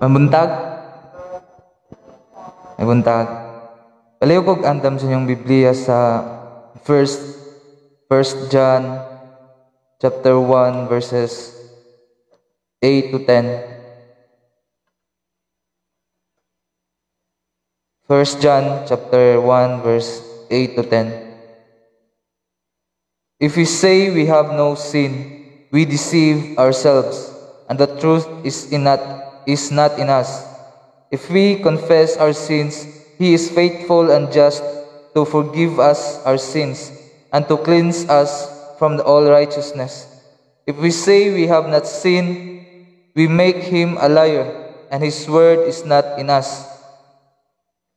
Mabuntag? May buntag. Palayo kog andam sa inyong Biblia sa First John chapter 1 verses 8 to 10. 1 John chapter 1 verse 8 to 10. If we say we have no sin, we deceive ourselves, and the truth is not in us. If we confess our sins, He is faithful and just to forgive us our sins and to cleanse us from all righteousness. If we say we have not sinned, we make Him a liar, and His word is not in us.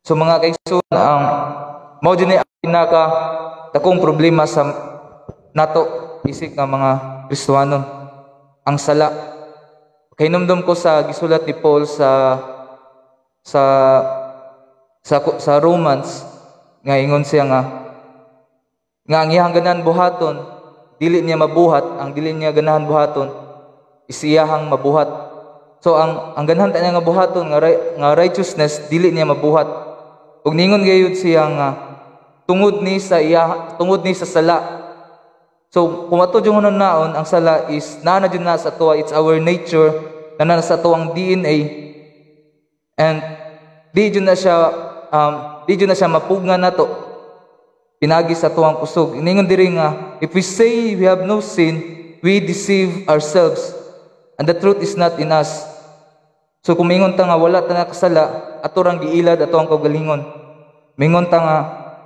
So mga kaigsoon, ang mao dinhi ang pinaka dakong problema sa nato isig nga mga Kristiyanon, ang sala. Kahinumdum ko sa gisulat ni Paul sa Romans nga ingon siya nga ang iyang ganahan buhaton dili niya mabuhat, ang dili niya ganahan buhaton isiyahang mabuhat. So ang ganahan ta niya nga buhaton nga righteousness dili niya mabuhat. Ug ningon gayud siya nga tungod ni sa sala. So kung ato jud naon ang sala is naa jud na sa tuwa, it's our nature, na sa tuwang DNA, and di jud na siya mapugngan nato pinagi sa tuwang kusog. Ningon diri nga if we say we have no sin, we deceive ourselves and the truth is not in us. So kung mingon ta nga wala ta nakasala, ato rang giilad ato ang kaugalingon. Mingon ta nga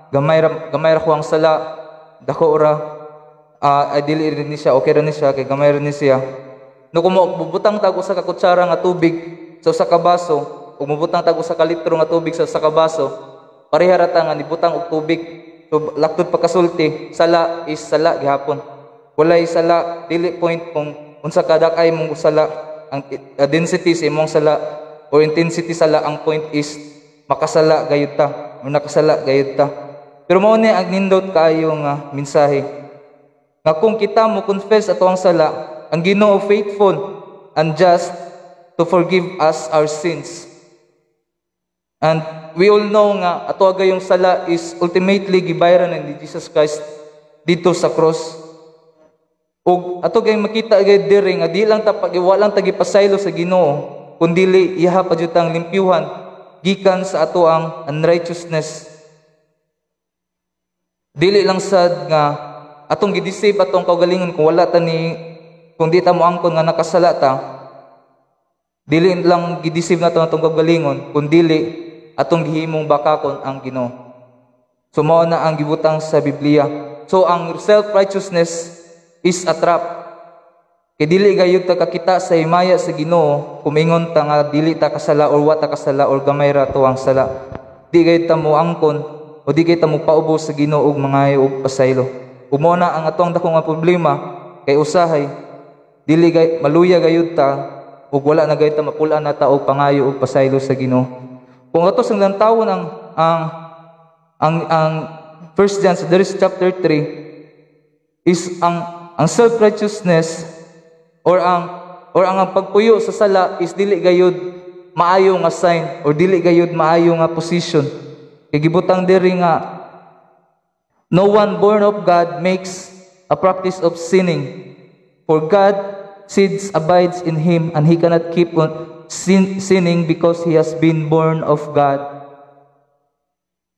gamay ra ko ang sala, dako ra ay dili rin ni siya, okay ra ni siya kay gamay ra ni siya. No kung bubutang tago sa kakutsara nga tubig sa usa ka baso, ug mubutang tago sa kalitro nga tubig sa usa ka baso, pareha ra ta nga nibutang og tubig. So laktod pagkasulti, sala is sala gihapon. Walay sala dili point kung unsa kadakay mong sala, ang density sa imong sala or intensity sala, ang point is makasala gayud ta, o nakasala gayud ta. Pero mao ni ang nindot kaayo nga mensahe nga kung kita mo confess ato ang sala, ang Ginoo faithful and just to forgive us our sins. And we all know nga ato agayong sala is ultimately gibayaran ni Jesus Christ dito sa cross. Ug ato gay makita gay diri nga di lang ta walang tagipasaylo sa Ginoo, kundi iha pa jud tang limpyuhan gikan sa ato ang unrighteousness. Dili lang sad nga atong gidisave atong kaugalingon kung di ta mo angkon nga nakasala ta. Dili lang gidisave nato atong kaugalingon, kundi atong gihimong bakakon ang Ginoo. So mao na ang gibutang sa Biblia. So ang self-righteousness is a trap. Kay dili gayud ta kakita sa himaya sa Ginoo kumingon ta nga dili ta kasala or wa ta kasala or gamay ra to ang sala. Di gayud ta mo angkon o di gayud ta mo paubos sa Ginoo og mangayo og pasaylo. Umo na ang atong dako nga problema kay usahay dili maluya gayud ta ug wala na gayud ta mapul-an na ta og pangayo og pasaylo sa Ginoo. Kung ato sang lantawon ang First John sa chapter 3 is ang self-righteousness or ang pagpuyo sa sala is dili gayud maayo nga sign or dili gayud maayo nga position. Kay gibutang diri nga no one born of God makes a practice of sinning, for God seeds abides in him, and he cannot keep on sinning because he has been born of God.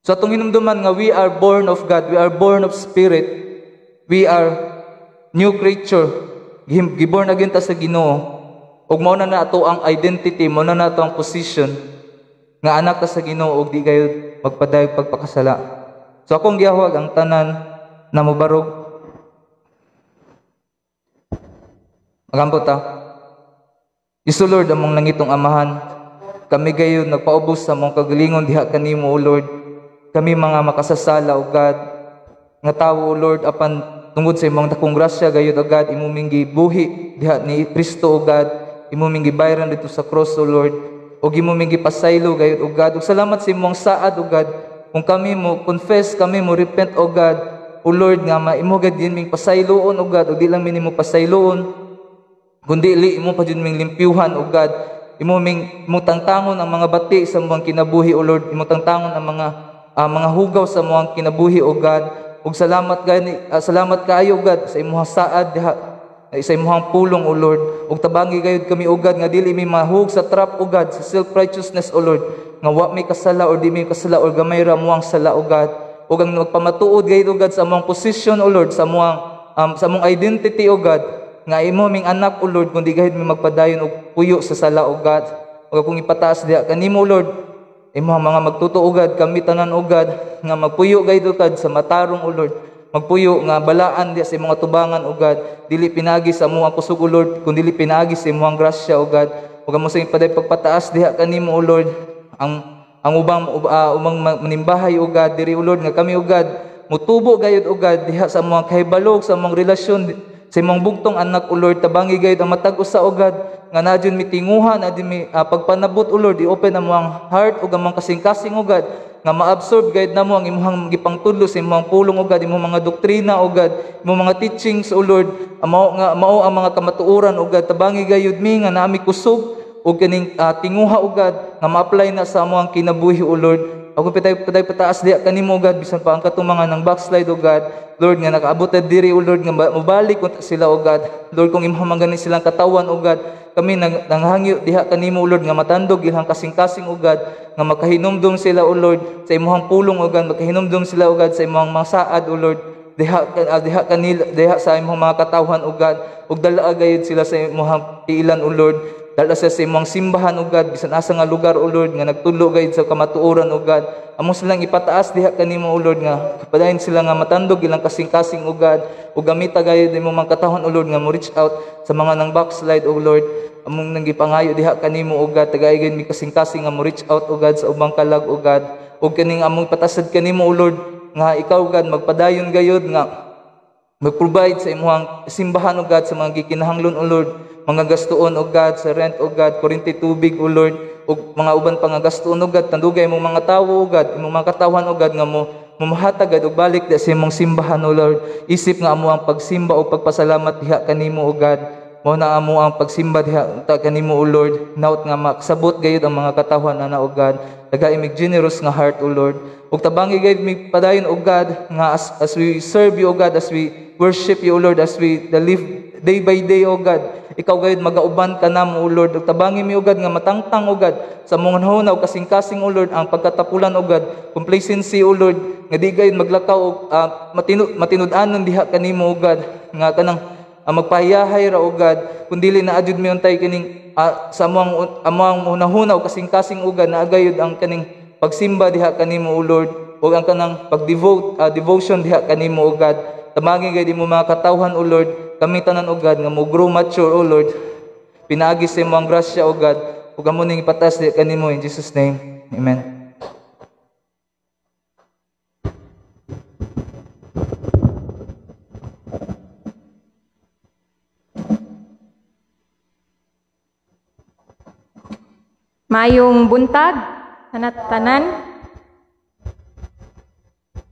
So atong hinumduman nga we are born of God, we are born of Spirit, we are new creature, giborn again ta sa Ginoo, ug mao na ato ang identity, mao na ato ang position nga anak ta sa Ginoo ug di gayud magpadayog pagpakasala. So akong gihawag ang tanan na mobarog. Magambot ta. Isu Lord among nangitong amahan, kami gayud nagpaubos sa mong kagalingon diha kanimo o Lord. Kami mga makasasala o God, nga tawo o Lord apan tungod sa imong dakong grasya gayud o God, imong gibuhi diha ni Kristo o God, imong gibayran dito sa cross o Lord, o imong gipasaylo gayud o God. Ug salamat sa imong saad o God. Kung kami mo confess, kami mo repent o God, o Lord nga maimo gad din ming pasayloon o God, o di lang minimo pasayloon, kundi imo pa jud ming limpyuhan o God, imong tangtangon ang mga bati sa mga kinabuhi, O Lord. Imong tangtangon ang mga hugaw sa mga kinabuhi, O God. Ug salamat kaayo, God, sa imong saad diha sa imong pulong, O Lord. Ug tabangi gayud kami, O God, nga dili mi mahug sa trap, O God, sa self-righteousness, O Lord, nga wa may kasala or di may kasala or gamay ra muang sala, O God. Ug ang magpamatuod gayud, O God, sa among position, O Lord, sa among identity, O God, nga imo ming anak, O Lord, kundi gayud mi magpadayon og puyo sa sala, O God. Ug akong ipataas diha kanimo, Lord, imo mga magtuto, O God, kami tanan, O God, nga magpuyo gayud, O God, sa matarong, O Lord, magpuyo nga balaan diha sa imong tubangan, O God, dili pinagi sa among kusog, O Lord, kundi dili pinagi sa imong grasya, O God. Ug amo sa ipaday pagpataas diha kanimo, O Lord, ang umang manimbahay, O God, diri, O Lord, nga kami, O God, mutubo gayud, O God, diha sa among kahibalog, sa among relasyon sa imong bugtong anak, O Lord. Tabangi gayud ang matag usa, O God, nga nadyon mi tinguhan, nadyon mi pagpanabot, O Lord, i-open ang mga heart ug ang mga kasing-kasing, O God, nga ma-absorb gayud namo ang imong gipangtudlo sa imong pulong, O God, imong mga doktrina, O God, imong mga teachings, O Lord, mao ang mga kamatuoran, O God. Tabangi gayud mi nga naami kusog ug kaning tinguha, O God, nga ma-apply na sa among kinabuhi, O Lord. Ako pitay pataas diha kanimo, O God, bisan pa ang katumangan ng backslide, O God, Lord, nga nakaabot na diri, O Lord, nga mabalik sila, O God. Lord, kung imong maganin silang katawan, O God, kami nanghangyo diha kanimo, O Lord, nga matandog ilang kasing-kasing, O God, nga makahinumdum sila, O Lord, sa imong pulong, O God, makahinumdum sila, O God, sa imong mga saad, O Lord, diha sa imong mga katawhan, O God, ug dala gayud sila sa imong piilan, O Lord. Dala sa imong simbahan, O God, bisan asa nga lugar, O Lord, nga nagtudlo gayud sa kamatuoran, O God. Amo silang ipataas diha kanimo, O Lord, nga padayon sila nga matandog ilang kasing-kasing, O God, ug gamita gayud imong mga katawhan, O Lord, nga mo reach out sa mga nang backslide, O Lord. Among nanggipangayo diha kanimo, O God, tagay mi kasing-kasing nga mo reach out, O God, sa ubang kalag, O God. Ug kaning among patasad kanimo, O Lord, nga ikaw, God, magpadayon gayud nga mag-provide sa imong simbahan, O God, sa mga gikinahanglan, O Lord, mga gastuon, O God, sa rent, O God, kuryente, tubig, O Lord, ug mga uban pa nga gastuon, O God, tandugay imong mga tawo, O God, imong mga katawan, O God, nga mumahatag og balik sa imong simbahan, O Lord. Isip nga amo ang pagsimba o pagpasalamat diha kanimo, O God. Mao na amo ang pagsimba diha kanimo, O Lord. Naot nga makasabot gayud ang mga katawan ana, O God. Tagay mig generous nga heart, O Lord. Ug tabangi gayud mi padayon, O God, nga as we serve you, O God, as we worship you, O Lord, as we live day by day, O God, ikaw gayud magauban ka namo, O Lord. Ug tabangi mi, O God, nga matangtang, O God, sa mga hunahuna ug kasing-kasing, O Lord, ang pagkatapulan, O God, complacency, O Lord, nga di gayud maglakaw og matinud-anon diha kanimo, O God, nga kanang magpahiyahay ra, O God, kun dili na adjud mi untay kining sa among hunahuna ug kasing-kasing, O God, na gayud ang kaning pagsimba diha kanimo, O Lord, ug ang kanang devotion diha kanimo, O God. Tamagi gayud mo mga katawhan, O Lord, kami tanan, O God, nga mo grow mature, O Lord. Pinaagi sa imong grasya, O God, ug amo ning ipatas diha kanimo in Jesus name. Amen. Mayong buntag, tanan.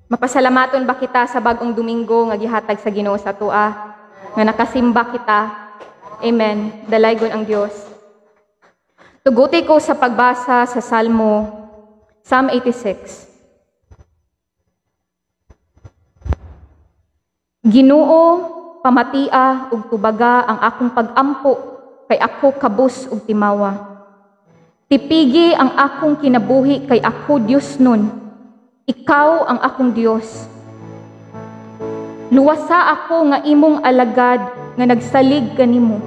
Mapasalamaton ba kita sa bagong Domingo nga gihatag sa Ginoo sa tua, nga nakasimba kita. Amen. Dalaygon ang Dios. Tuguti ko sa pagbasa sa Psalm 86. Ginoo, pamatia ug tubaga ang akong pag-ampo, kay ako kabus ug timawa. Tipigi ang akong kinabuhi, kay ako Dios nun. Ikaw ang akong Dios. Luwasa ako nga imong alagad, nga nagsalig kanimo.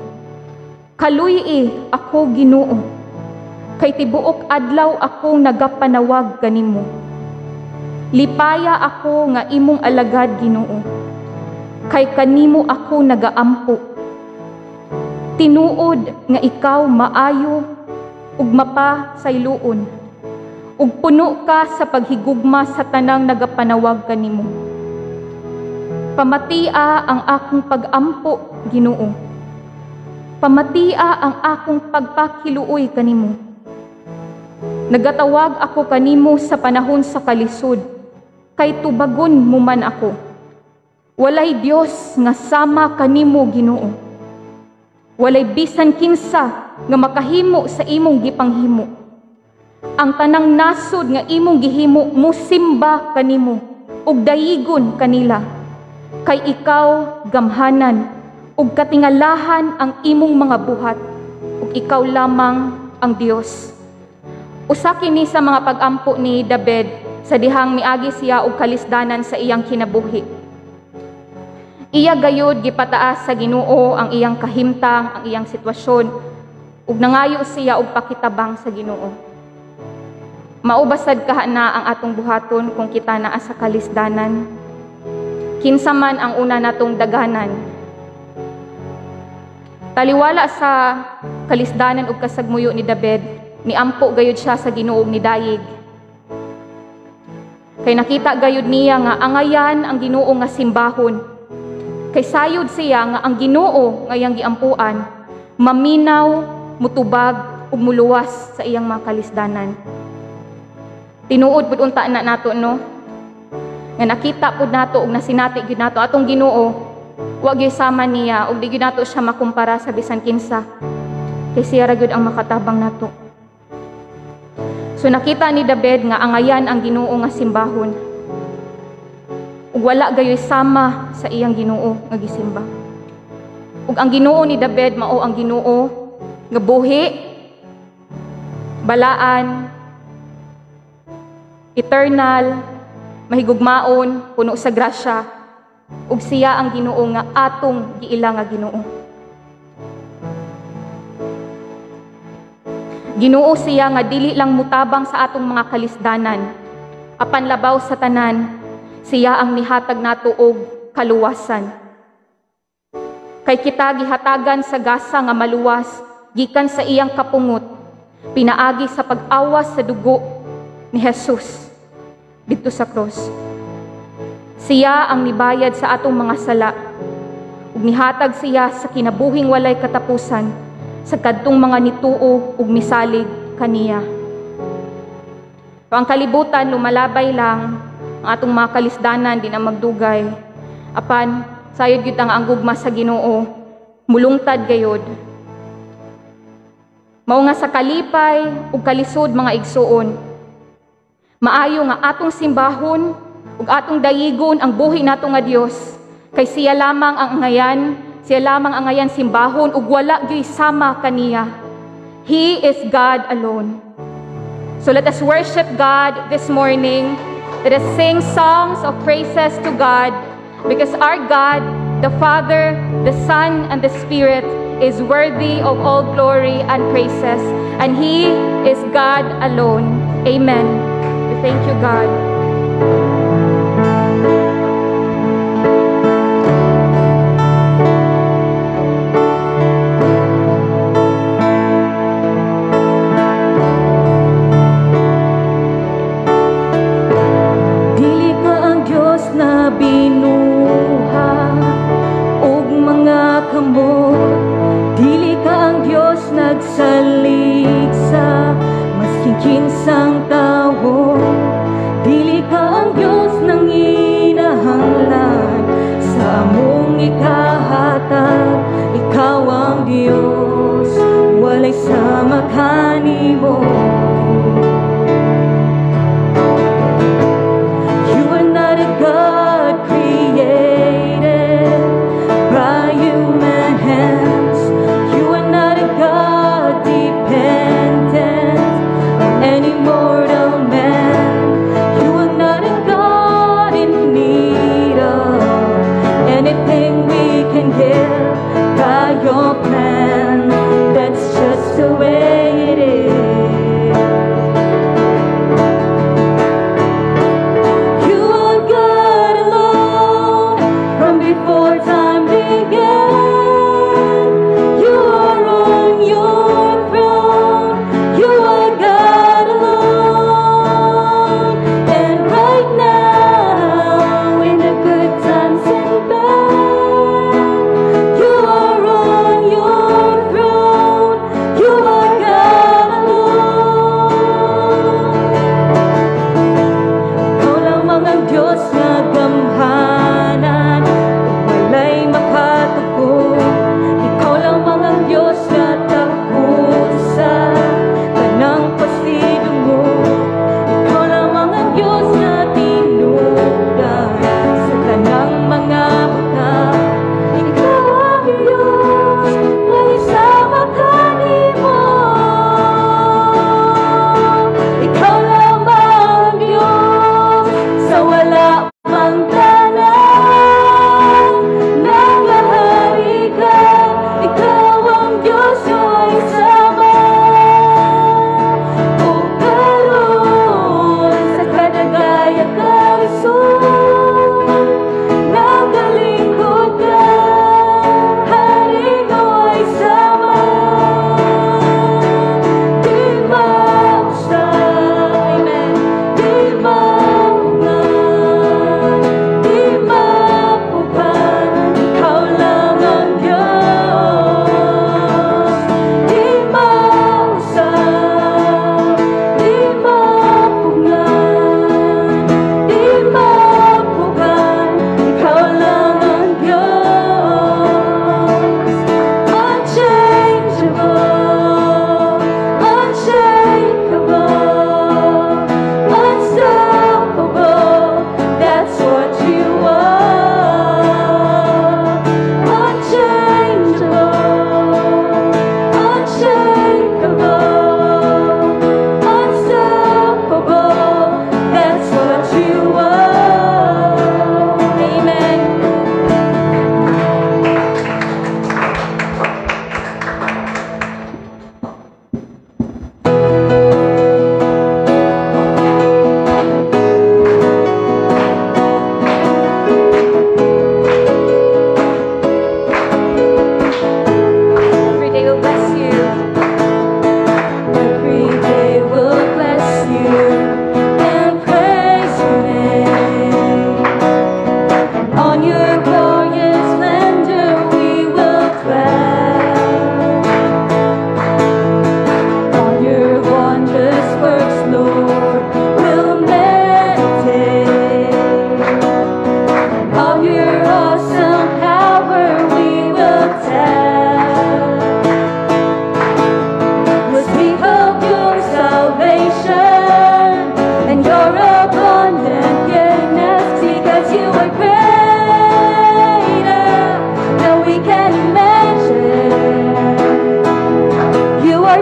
Kaluy ako Ginoo, kay tibuok adlaw akong nagapanawag kanimo. Lipaya ako nga imong alagad, Ginoo, kay kanimo ako nagaampo. Tinuod nga ikaw maayo ug mapasayloon, ug puno ka sa paghigugma sa tanang nagapanawag kanimo. Pamatia ang akong pag-ampo, Ginoo. Pamatia ang akong pagpakiluoy kanimo. Nagatawag ako kanimo sa panahon sa kalisod, kay tubagon mo man ako. Walay Dios nga sama kanimo, Ginoo. Walay bisan kinsa nga makahimo sa imong gipanghimo. Ang tanang nasod nga imong gihimo musimba kanimo ug dayigon kanila. Kay ikaw gamhanan ug katingalahan ang imong mga buhat ug ikaw lamang ang Dios. Usa kini sa mga pag-ampo ni David sa dihang miagi siya og kalisdanan sa iyang kinabuhi. Iya gayud gipataas sa Ginoo ang iyang kahimtang, ang iyang sitwasyon ug nangayo siya og pakitabang sa Ginoo. Maubasad kahana ang atong buhaton kung kita naa sa kalisdanan. Kinsa man ang una natong daganan. Taliwala sa kalisdanan ug kasagmuyo ni David, niampo gayud siya sa Ginoo ni dayig. Kay nakita gayud niya nga angayan ang Ginoo nga simbahon. Kay sayod siya nga ang Ginoo nga iyang giampuan, maminaw, mutubag ug muluwas sa iyang mga kalisdanan. Tinuod pud unta na nato no, nga nakita pud nato ug nasinati gyud nato atong Ginoo, wa gyud sama niya ug di gyud nato siya makumpara sa bisan kinsa. Kay siya ra gyud ang makatabang nato. So nakita ni David nga angayan ang Ginoo nga simbahon. Ug wala gayoy sama sa iyang Ginoo nga gisimba. Ug ang Ginoo ni David mao ang Ginoo nga buhi, balaan, eternal, mahigugmaon, puno sa grasya, ug siya ang Ginoo nga atong giila nga Ginoo. Ginoo siya nga dili lang mutabang sa atong mga kalisdanan, apan labaw sa tanan, siya ang nihatag nato og kaluwasan. Kay kita gihatagan sa gasa nga maluwas gikan sa iyang kapungot, pinaagi sa pag-awas sa dugo ni Jesus dito sa cross. Siya ang nibayad sa atong mga sala ug nihatag siya sa kinabuhing walay katapusan sa kadtong mga nituo ug misalig kaniya. Ang kalibutan lumalabay lang ang atong mga kalisdanan di na magdugay. Apan, sayod gyud ang gugma sa Ginoo, mulungtad gayod. Mao nga sa kalipay ug kalisod mga igsuon. Maayo nga atong simbahon ug atong dayigon ang buhi nato nga Dios. Kay siya lamang ang angayan, siya lamang ang angayan simbahon ug wala gyud sama kaniya. He is God alone. So let us worship God this morning. Let us sing songs of praises to God because our God, the Father, the Son, and the Spirit is worthy of all glory and praises. And He is God alone. Amen. We thank you, God. Dili ka ang Diyos nagsalig sa masking kinsang tawo. Dili ka ang Diyos nang inahanglan sa among ikahatag. Ikaw ang Diyos, walay sama kanimo. You are not a God created by human hands. You are not a God dependent on any mortal man. You are not a God in need of anything we can give by your plan. That's just the way it is.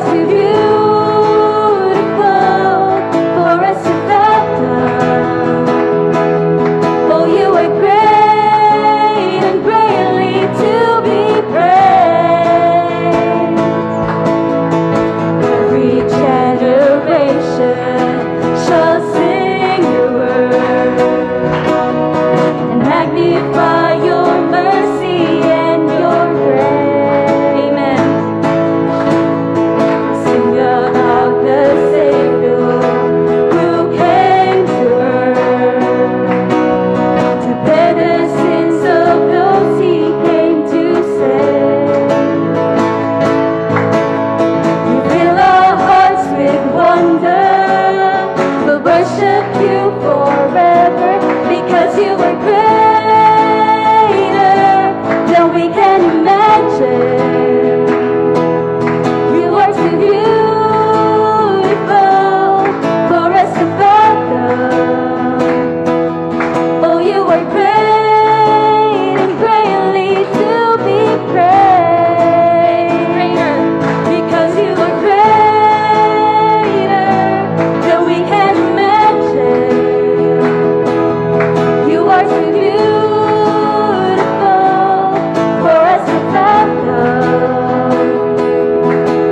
are too beautiful for us to bow down. Oh, you are great and greatly to be praised. Every generation shall sing your word and magnify your mercy and your grace. Amen. Sing about the Savior who came to earth to bear the sins of those he came to save. You fill our hearts with wonder. We'll worship you forever because you are greater than we can imagine. You are too beautiful for us to fathom. Oh, you are great and greatly to be praised. Because you are greater than we can imagine. You are too beautiful for us to fathom.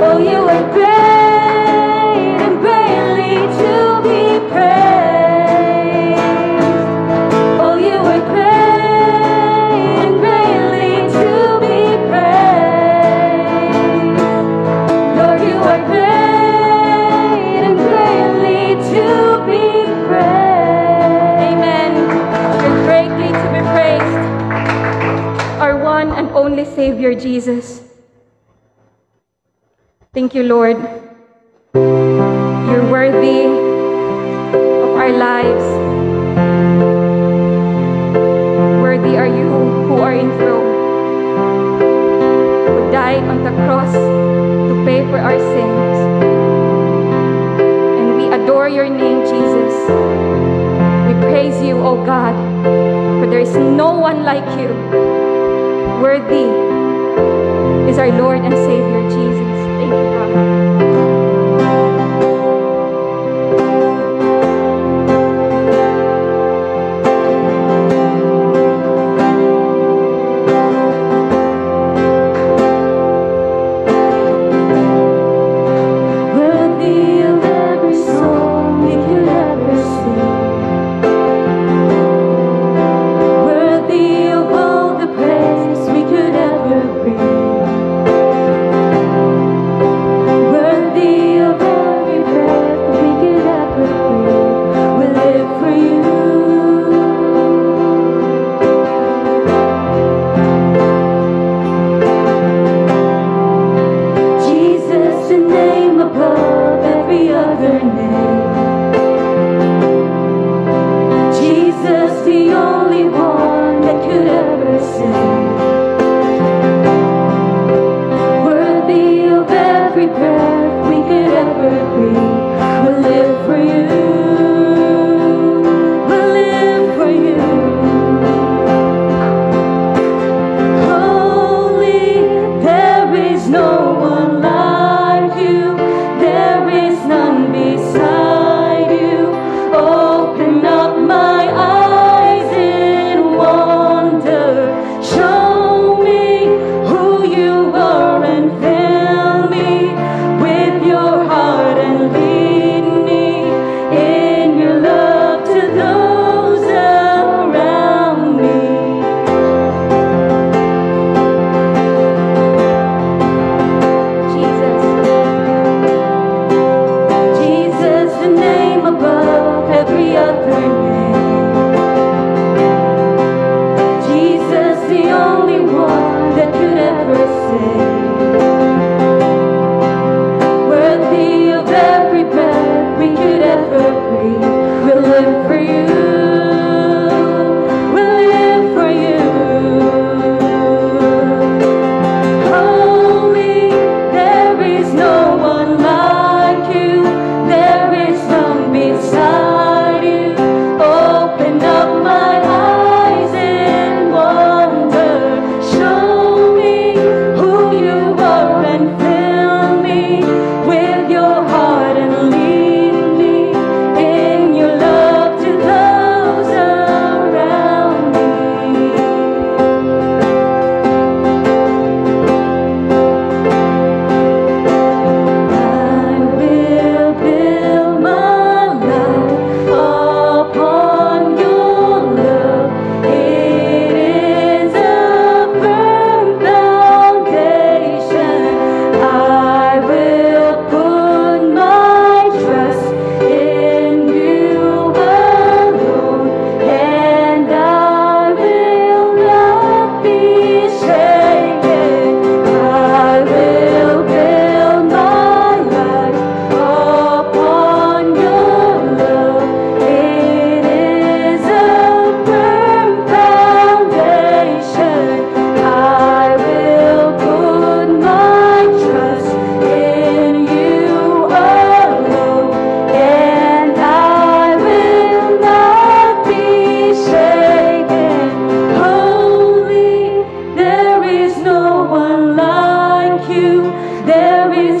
Oh, you are great and greatly to be praised. Oh, you are great and greatly to be praised. Lord, you are great and greatly to be praised. Amen. You're greatly to be praised, our one and only Savior, Jesus. Thank you, Lord. You're worthy of our lives. Worthy are you who are enthroned, who died on the cross to pay for our sins. And we adore your name, Jesus. We praise you, O God, for there is no one like you. Worthy is our Lord and Savior, Jesus. Thank you, God. Worthy of every song we could ever sing. Worthy of all the praise we could ever bring.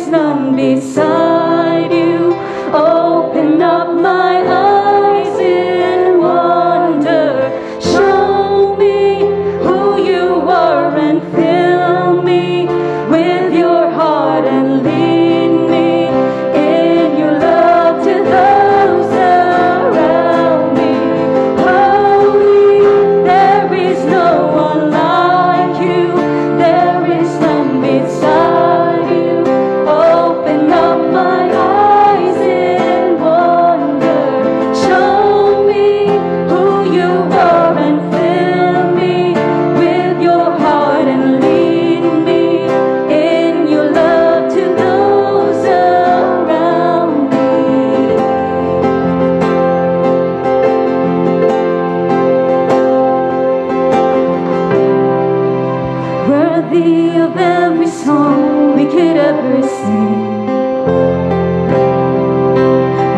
none beside you. Open up my eyes in wonder. Show me who you are and fill me with your heart and lead me in your love to those around me. Holy, there is no one like you. There is none beside you. Open up my eyes in wonder. Show me who you are and fill me with your heart and lead me in your love to those around me. Worthy of every song we could ever sing,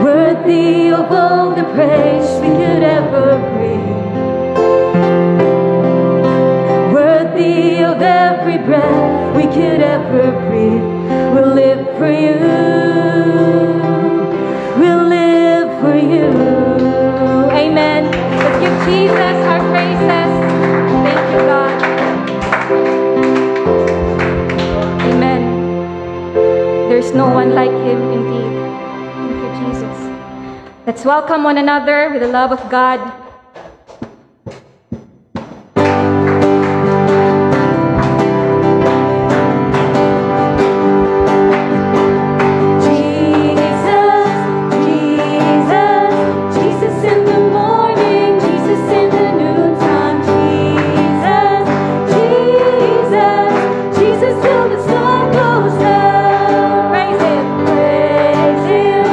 worthy of all the praise we could ever bring, worthy of every breath we could ever breathe. We'll live for you, we'll live for you. Amen. Let's give Jesus our praises. Thank you, God. Amen. There's no one like him indeed. Thank you, Jesus. Let's welcome one another with the love of God. Jesus in the morning, Jesus in the noontime. Jesus till the sun goes down. Praise him. Praise him,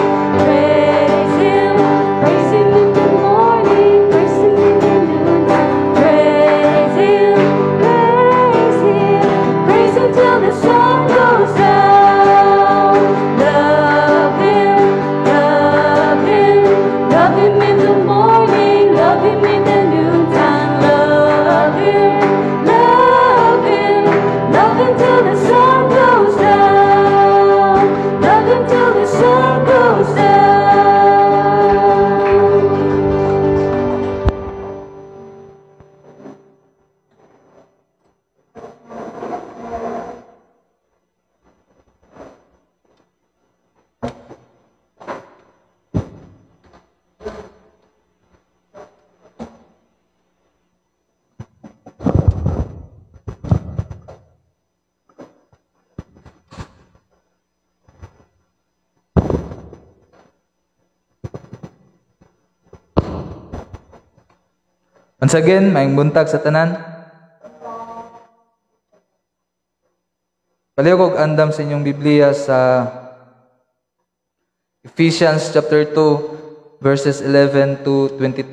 praise him, praise him in the morning, praise him in the noontime. Praise him, praise him till the sun goes down. Love him, love him, love him in the morning, love him in the noontime. Love him, love him, love him till the sun goes down. Love him till the sun goes down. Once again, maayong buntag sa tanan. Paliw kog andam sa inyong Biblia sa Ephesians chapter 2 verses 11 to 22.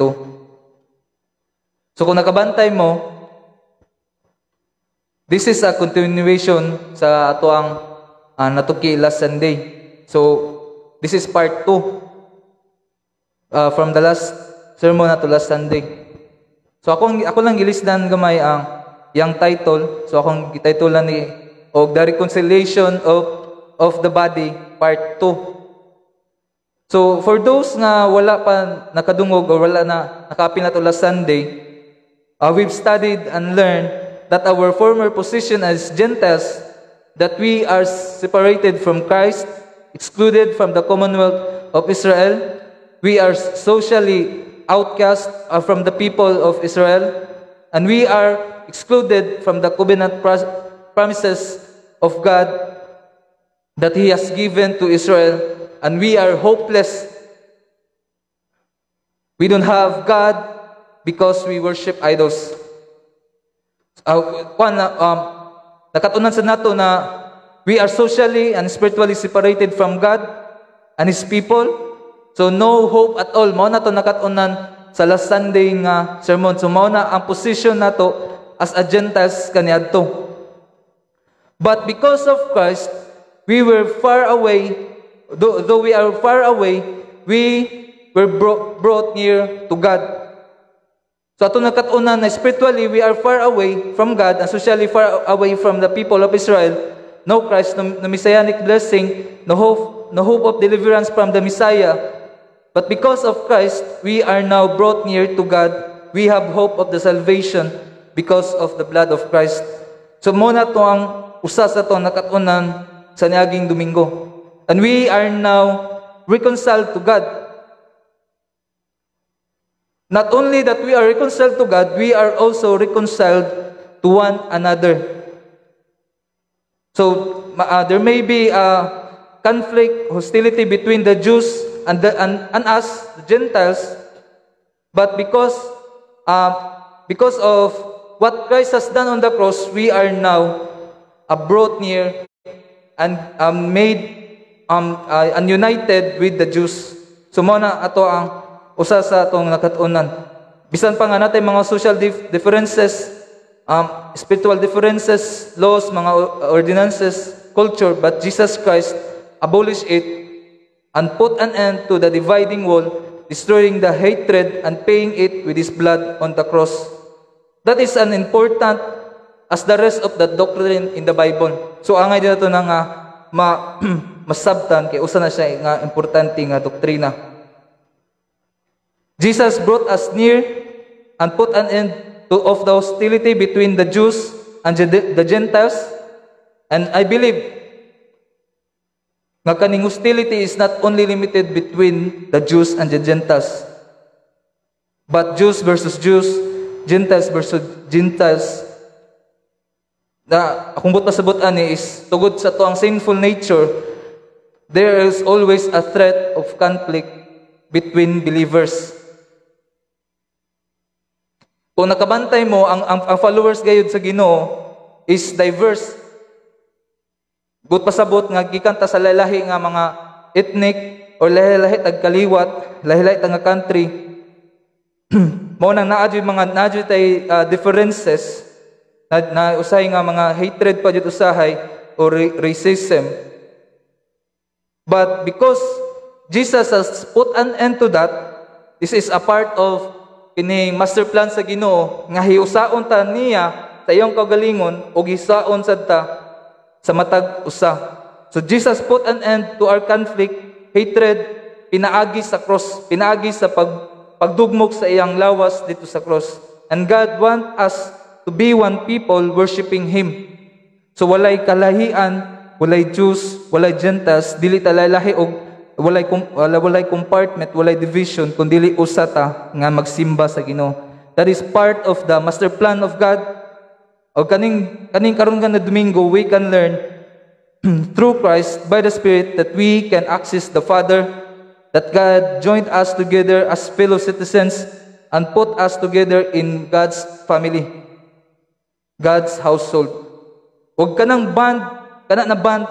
So kung nakabantay mo, this is a continuation sa ato ang natuki last Sunday. So this is part 2 from the last sermon na to last Sunday. So ako lang gilisdan gamay ang yang title. So akong gititulan ni og the reconciliation of the body part 2. So for those nga wala pa nakadungog or wala na nakapil na to last Sunday, we've studied and learned that our former position as Gentiles, that we are separated from Christ, excluded from the commonwealth of Israel. We are socially outcast from the people of Israel, and we are excluded from the covenant promises of God that He has given to Israel, and we are hopeless. We don't have God because we worship idols. Nakatunan sa nato na we are socially and spiritually separated from God and His people. So no hope at all. Mao na to nakatunan sa last Sunday nga sermon. So mao na ang position nato as a Gentiles kaniadto. But because of Christ, we were far away. Though we are far away, we were brought near to God. So ato nakatunan na spiritually we are far away from God and socially far away from the people of Israel. no Christ, no messianic blessing, no hope of deliverance from the Messiah. But because of Christ, we are now brought near to God. We have hope of the salvation because of the blood of Christ. So muna to ang usa sa to nakatunan sa niaging Domingo. And we are now reconciled to God. Not only that we are reconciled to God, we are also reconciled to one another. So there may be a conflict, hostility between the Jews and us, the Gentiles, but because of what Christ has done on the cross, we are now brought near and united with the Jews. So muna ato ang usa sa atong nakatunan. Bisan pa nga natin mga social differences, spiritual differences, laws, mga ordinances, culture, but Jesus Christ abolished it and put an end to the dividing wall, destroying the hatred and paying it with His blood on the cross. That is an important as the rest of the doctrine in the Bible. So angay dito na nga masabtan kay usa na siya nga importante nga doktrina. Jesus brought us near and put an end of the hostility between the Jews and the Gentiles. And I believe nga kaning hostility is not only limited between the Jews and the Gentiles, but Jews versus Jews, Gentiles versus Gentiles. Na akong pasabot ani is tugod sa to ang sinful nature, there is always a threat of conflict between believers. Kung nakabantay mo, ang followers gayud sa Ginoo is diverse. But pasabot nga gikan ta sa lahi nga mga ethnic or lahi-lahi tag kaliwat, lahi-lahi tag nga country. Mao nang naadyo tay differences na usahay nga mga hatred pa jud usahay or racism. But because Jesus has put an end to that, this is a part of kining master plan sa Ginoo nga hiusaon ta niya sa iyong kaugalingon ug hisaon sad ta sa matag usa. So Jesus put an end to our conflict, hatred, pinaagi sa cross, pinaagi sa pagdugmok sa iyang lawas dito sa cross. And God want us to be one people worshiping Him. So walay kalahian, walay Jews, walay Gentiles, dili ta lahi og walay compartment, walay division, kundi usa ta nga magsimba sa Ginoo. That is part of the master plan of God. O kaning karon nga na Domingo, we can learn through Christ by the Spirit that we can access the Father, that God joined us together as fellow citizens and put us together in God's family, God's household. Og kanang band,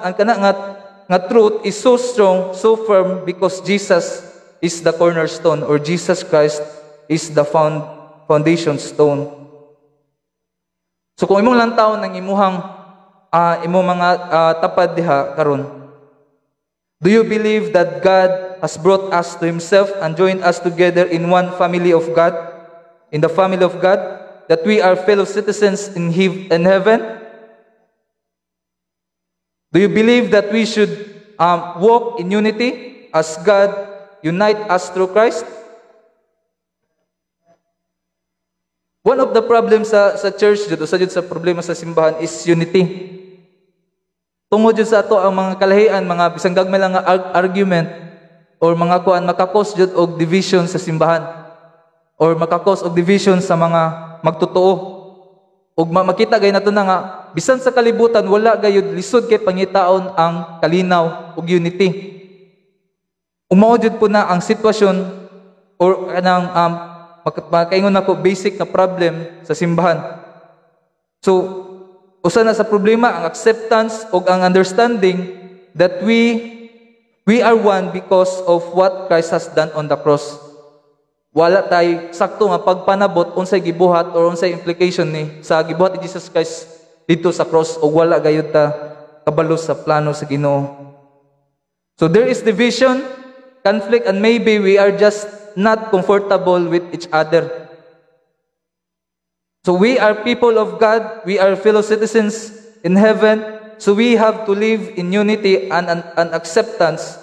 ang kana nga truth is so strong, so firm because Jesus is the cornerstone or Jesus Christ is the foundation stone. So kung imong lantaw ng imong mga tapad diha karon, do you believe that God has brought us to Himself and joined us together in one family of God, in the family of God, that we are fellow citizens in heaven? Do you believe that we should walk in unity as God unite us through Christ? One of the problems sa church dito, sa problema sa simbahan is unity. Tungod jud sa ato ang mga kalahian, mga bisang gagmay lang nga argument or mga kuan makakos jud og division sa simbahan or makakos og division sa mga magtotoo. Ug makita gay nato na nga bisan sa kalibutan wala gayud lisod kay pangitaon ang kalinaw ug unity. Umao jud po na ang sitwasyon or kanang makaingon nako basic na problem sa simbahan. So usa na sa problema ang acceptance ug ang understanding that we are one because of what Christ has done on the cross. Wala tay sakto nga pagpanabot unsay gibuhat or unsay implication ni sa gibuhat ni Jesus Christ dito sa cross o wala gayud ta kabalo sa plano sa Ginoo. So there is division, conflict, and maybe we are just not comfortable with each other. So we are people of God, we are fellow citizens in heaven, so we have to live in unity and acceptance.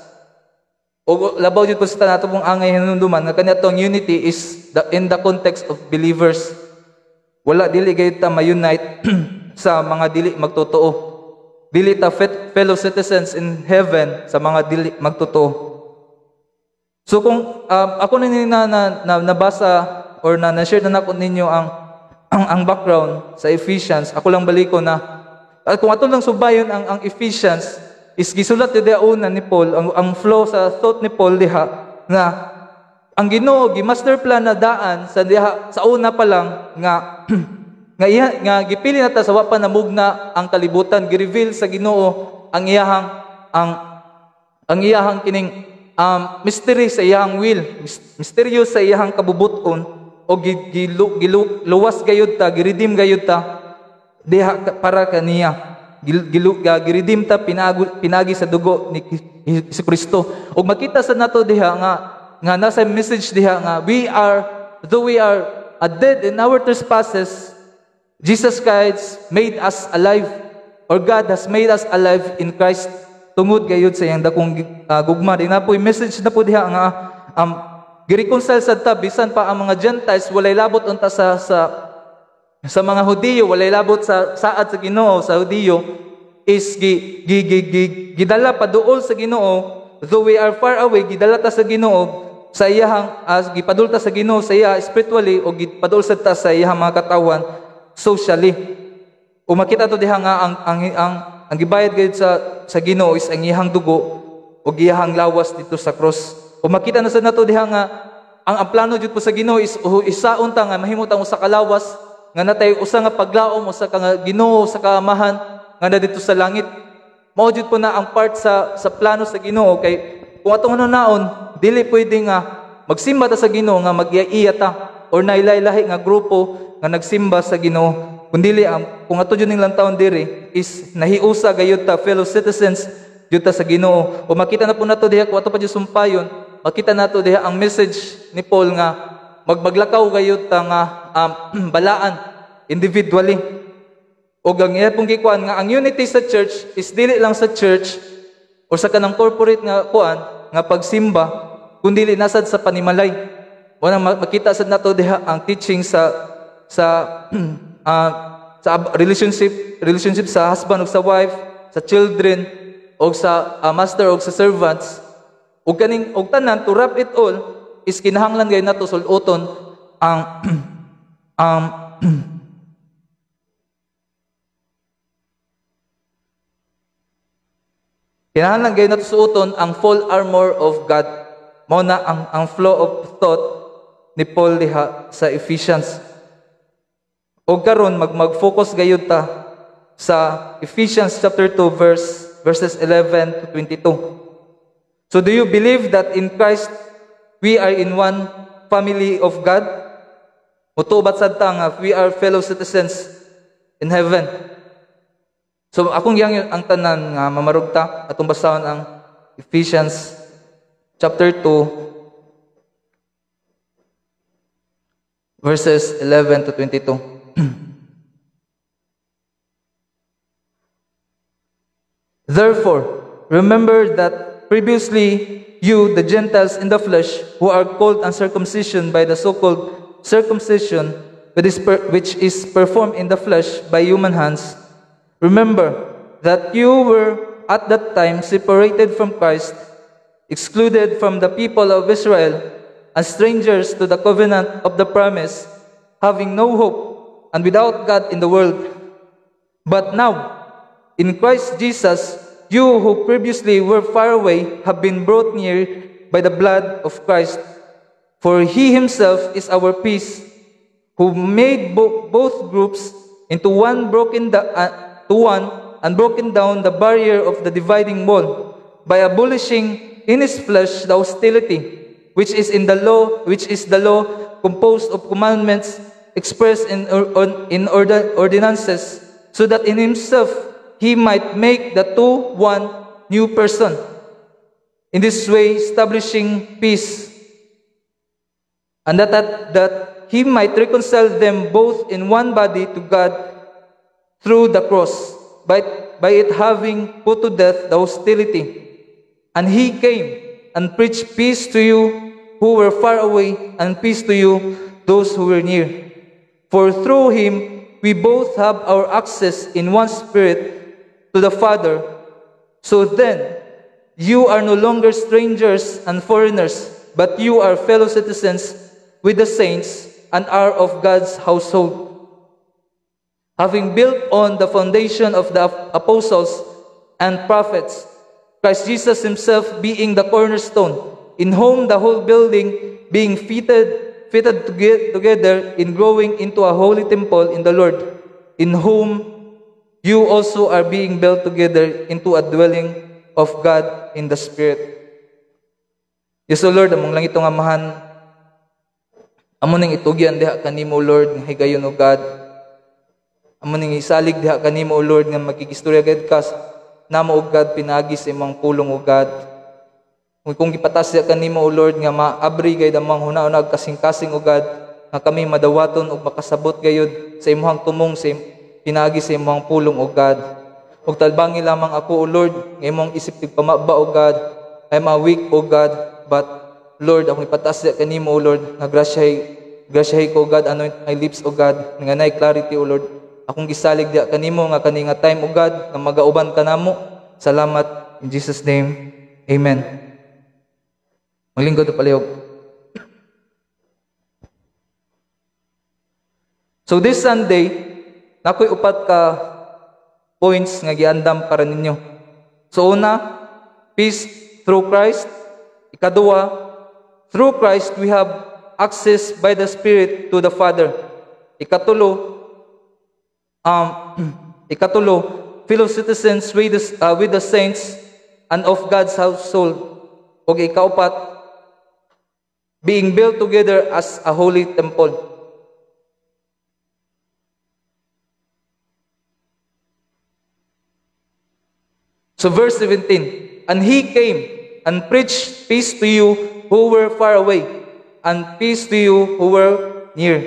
O labaw jud po sa nato pong angay hinumduman nga kanatong unity is in the context of believers. Wala dili gayud ta ma-unite sa mga dili magtotoo. Dili ta fellow citizens in heaven sa mga dili magtotoo. So kung ako na nabasa or na-share na nako ninyo ang background sa Ephesians, ako lang baliko na kung ato lang subayon ang Ephesians is gisulat diha una ni Paul, ang flow sa thought ni Paul diha nga ang Ginoo gi-master plan na daan sa diha sa una pa lang nga nga gipili nata sa wa pa namugna ang kalibutan, gi-reveal sa Ginoo ang iyahang kining mystery sa iyang will, mysterious sa iyang kabubuton, o giluwas gayud ta, giredeem gayud ta diha para kaniya. Giredeem ta pinagi sa dugo ni Hesus Kristo. Og makita sa nato diha nga nasa message diha nga though we are dead in our trespasses, Jesus Christ made us alive, or God has made us alive in Christ. Tungod gayud sa iyang dakong gugma. Di na po yung message na po diha nga gi-reconcile sa ta bisan pa ang mga Gentiles walay labot unta sa mga Hudiyo, walay labot sa saad sa Ginoo sa Hudiyo is gidala pa duol sa Ginoo. Though we are far away, gidala ta sa Ginoo sa iyang gipadulta sa Ginoo sa iya spiritually, o gipadul sa ta sa iyang mga katawan socially. O makita to diha nga ang gibayad gayud sa Ginoo is ang iyang dugo o iyang lawas dito sa cross. O makita na sa nato diha nga ang plano jud po sa Ginoo is isaon ta nga mahimutang usa ka lawas nga natay usa nga paglaom usa ka nga Ginoo sa kaamahan nga na dito sa langit. Mao jud po na ang part sa plano sa Ginoo, kay kung atong naon dili pwede nga magsimba ta sa Ginoo nga mag-iya ta or nailay-lahi nga grupo nga nagsimba sa Ginoo. Kundili kung ato jud ning taon diri is nahiusa gayud ta fellow citizens jud ta sa Ginoo. O makita na po nato diha kung ato pa jud sumpayon, makita nato diha ang message ni Paul nga magmaglakaw gayud ta nga balaan individually. O ang iya pong gikuan nga ang unity sa church is dili lang sa church o sa kanang corporate nga kuan nga pagsimba, kundi nasad sa panimalay. Wala makita sad nato diha ang teaching sa relationship sa husband o sa wife, sa children o sa master o sa servants. Og tanan to wrap it all is kinahanglan gayud nato sul-oton ang kinahanglan gayud nato suoton ang full armor of God. Mao na ang flow of thought ni Paul diha sa Ephesians. O karon mag-focus gayud ta sa Ephesians chapter 2 verses 11 to 22. So do you believe that in Christ we are in one family of God? Mutubat sad ta nga we are fellow citizens in heaven. So akong yang ang tanan nga mamarugta atong basahon ang Ephesians chapter 2 verses 11 to 22. Therefore, remember that previously you, the Gentiles in the flesh, who are called uncircumcision by the so-called circumcision, which is performed in the flesh by human hands, remember that you were at that time separated from Christ, excluded from the people of Israel, and strangers to the covenant of the promise, having no hope and without God in the world. But now, in Christ Jesus, you who previously were far away have been brought near by the blood of Christ. For He Himself is our peace, who made both groups into one and broken down the barrier of the dividing wall by abolishing in His flesh the hostility which is the law composed of commandments expressed in ordinances, so that in Himself He might make the two one new person, in this way establishing peace, and that He might reconcile them both in one body to God through the cross, by it having put to death the hostility. And he came and preached peace to you who were far away, and peace to you those who were near. For through him we both have our access in one Spirit to the Father. So then, you are no longer strangers and foreigners, but you are fellow citizens with the saints and are of God's household, having built on the foundation of the apostles and prophets, Christ Jesus himself being the cornerstone, in whom the whole building being fitted together in growing into a holy temple in the Lord, in whom you also are being built together into a dwelling of God in the Spirit. Yes, O Lord, among lang itong amahan, amo ning itugyan diha kanimo, Lord, nga higayon, O God. Amo ning isalig diha kanimo, O Lord, nga magkikistorya gid ka namo, O God, pinagi sa imong pulong, O God. Kung gipatas diha kanimo, O Lord, nga maabri gayud among hunaon kasing-kasing, O God, nga kami madawaton ug makasabot gayud sa imong tumong sa pinagi sa imong pulong, O God. Ug talbangi lamang ako, O Lord, nga imong isip tigpamaba, O God. I'm a weak, O God, but Lord, akong ipatas diha kanimo, O Lord, nga grasyahay ko, O God, anoint my lips, O God, nga nay clarity, O Lord. Akong gisalig diha kanimo nga kani nga time, O God, nga magauban ka namo. Salamat in Jesus name. Amen. Maglingkod o palihog. So this Sunday, nakoy upat ka points nga giandam para ninyo. So una, peace through Christ. Ikaduha, through Christ we have access by the Spirit to the Father. Ikatulo, fellow citizens with the saints and of God's household. O ikaupat, being built together as a holy temple. So verse 17, and he came and preached peace to you who were far away, and peace to you who were near.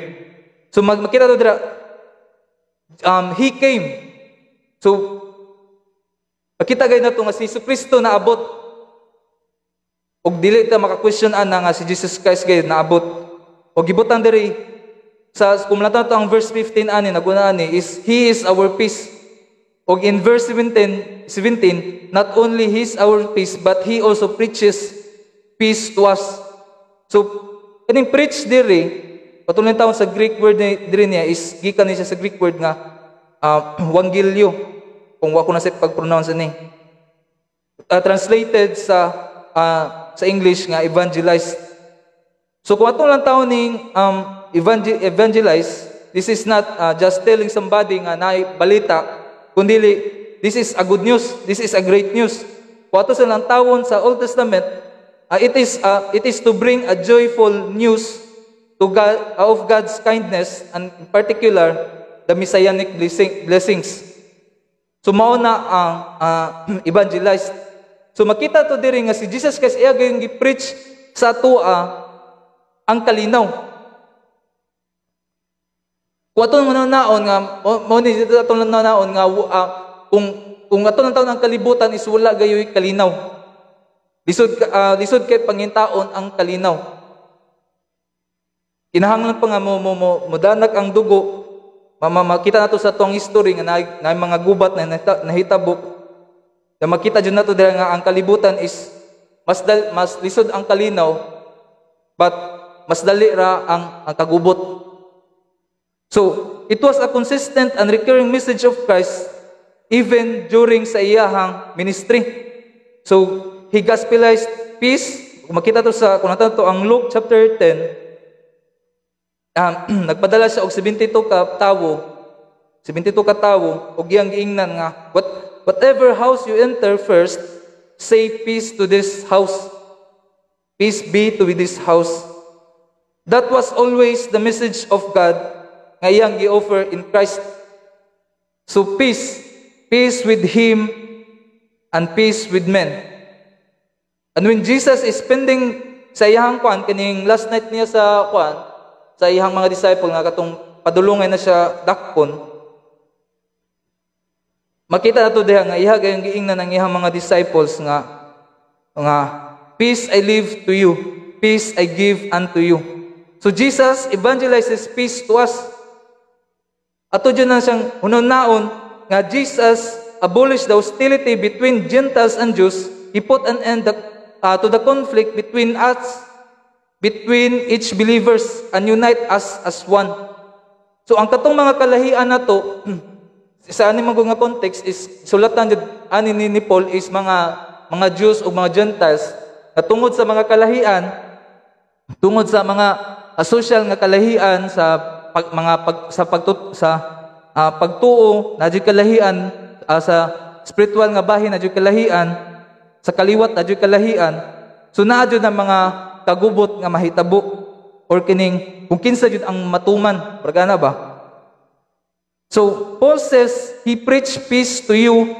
So makita to dira, he came. So makita gay na to nga si Jesucristo naabot. Og dili ta maka-question ana nga si Jesus Christ gay naabot. Og gibutan diri sa kumulatan to ang verse 15 ani naguna ani is he is our peace. Og in verse 17, not only he is our peace, but he also preaches peace to us. So kaning preach diri patuloy taon sa Greek word diri niya is gikan niya sa Greek word nga wangilyo, kung wa ko na sa pag-pronounce ani. Translated sa English nga evangelize. So kung atong lang taon ning evangelize, this is not just telling somebody nga naay balita, kundi this is a good news, this is a great news. Kung ato sa lang tawon sa Old Testament, it is to bring a joyful news to God, of God's kindness, and in particular the messianic blessings. So mao na ang evangelize. So makita to diri nga si Jesus Christ iya gayong gi-preach sa atoa ang kalinaw. Kung aton naon nga mao ni dito aton naon nga kung aton taon ang kalibutan is wala gayoy kalinaw. Lisod kay pangintaon ang kalinaw. Kinahanglan pa nga mo danak ang dugo. Makita nato sa tuang history nga na mga gubat na nahitabo. Na makita dyan nato dahil nga ang kalibutan is mas lisod ang kalinaw, but mas dali ra ang kagubot. So it was a consistent and recurring message of Christ even during sa iyahang ministry. So he gospelized peace. Kung makita to sa kung nato to ang Luke chapter 10, nagpadala siya og 72 ka tawo og iyang giingnan nga whatever house you enter first, say peace to this house. Peace be to this house. That was always the message of God nga iyang gi-offer in Christ. So peace with Him and peace with men. And when Jesus is spending sa iyang kaning last night niya sa sa iyang mga disciple nga katong padulungay na siya dakpon, makita nato diha nga iha gayong giingnan ng ihang mga disciples nga peace I leave to you, peace I give unto you. So Jesus evangelizes peace to us. Ato dyan na siyang hunahon nga Jesus abolished the hostility between Gentiles and Jews. He put an end to the conflict between us, between each believers, and unite us as one. So ang katong mga kalahian na to, sa aning mga context is sulatan jud ani ni Paul is mga Jews o mga Gentiles na tungod sa mga kalahian, tungod sa mga social nga kalahian sa pagtuo na jud kalahian, sa spiritual nga bahin na jud kalahian, sa kaliwat na jud kalahian. So naa jud ang mga kagubot nga mahitabo or kining kung kinsa jud ang matuman, bargana ba? So Paul says he preached peace to you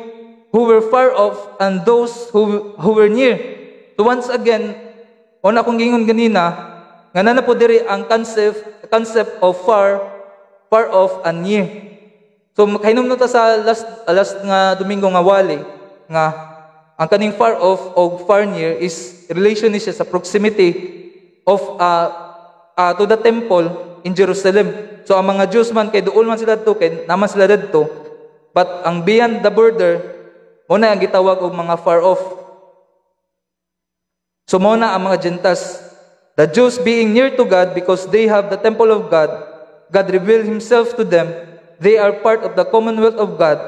who were far off and those who were near. So once again, una akong gingon ganina nga nana po diri ang concept of far off and near. So makainom na ta sa last nga Domingo nga wali nga ang kaning far off o far near is relation ni siya sa proximity of to the temple in Jerusalem. So ang mga Jews man kay duol man sila dito, kay naman sila dito, but ang beyond the border mo na ang gitawag og mga far off. So mo na ang mga Gentiles, the Jews being near to God because they have the temple of God, God revealed Himself to them. They are part of the commonwealth of God.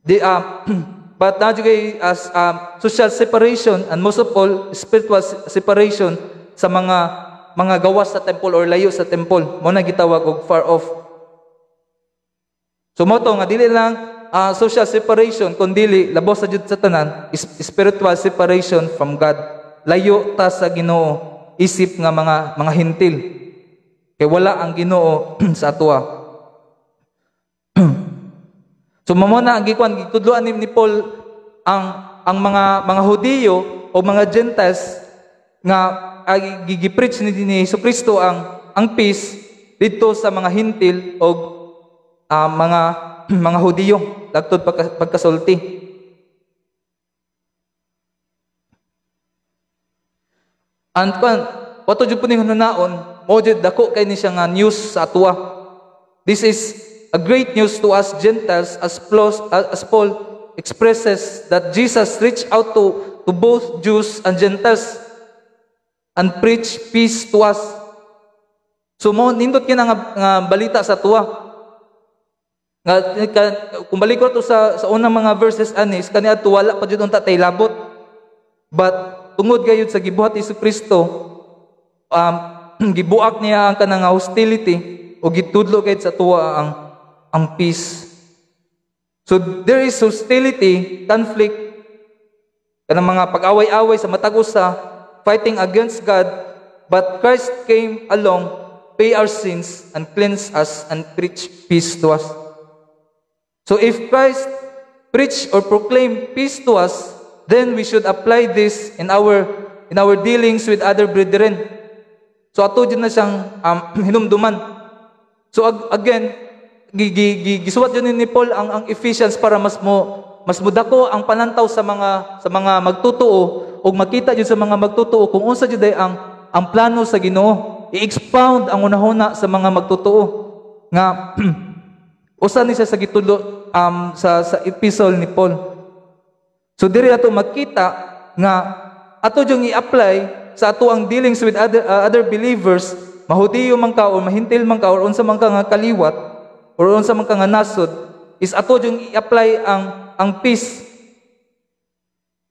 They but now as social separation and most of all spiritual separation sa mga gawas sa temple or layo sa temple mo na gitawag og far off. So mo to nga dili lang social separation kundi labos sa jud sa tanan is spiritual separation from God. Layo ta sa Ginoo, isip nga mga hintil. Kay wala ang Ginoo sa atoa. So mamo na ang gitudloan ni Paul ang mga Hudiyo o mga Gentiles nga gigipreach ni Jesucristo ang peace dito sa mga hintil o mga Hudiyo dagtod pagkasulti. And wato jud po ning hunaon mo jud dako kay ni siya nga news sa atoa. This is a great news to us Gentiles as Paul expresses that Jesus reached out to both Jews and Gentiles and preached peace to us. So mo nindot kina nga balita sa tuwa. Nga kung balik ko to sa unang mga verses anis kaniadto wala pa jud unta tay labot. But tungod gayud sa gibuhat ni Jesucristo, gibuak niya ang kanang hostility o gitudlo gayud sa tuwa ang peace. So there is hostility, conflict, kanang mga pag-away-away sa matag usa, fighting against God, but Christ came along, pay our sins, and cleanse us and preach peace to us. So if Christ preach or proclaim peace to us, then we should apply this in our dealings with other brethren. So ato din na siyang hinumduman. So again, gisuwat yun ni Paul ang Ephesians para mas mudako ang panantaw sa mga magtutuo o makita jud sa mga magtutuo kung unsa jud ang plano sa Ginoo. I-expound ang unahuna sa mga magtutuo nga usa ni siya sa gitulo sa epistle ni Paul. So diri ato makita nga ato jung i-apply sa ato ang dealings with other believers, mahudiyo man ka o mahintil man ka or unsa man ka nga kaliwat or unsa man ka nga nasod, is ato jung i-apply ang peace.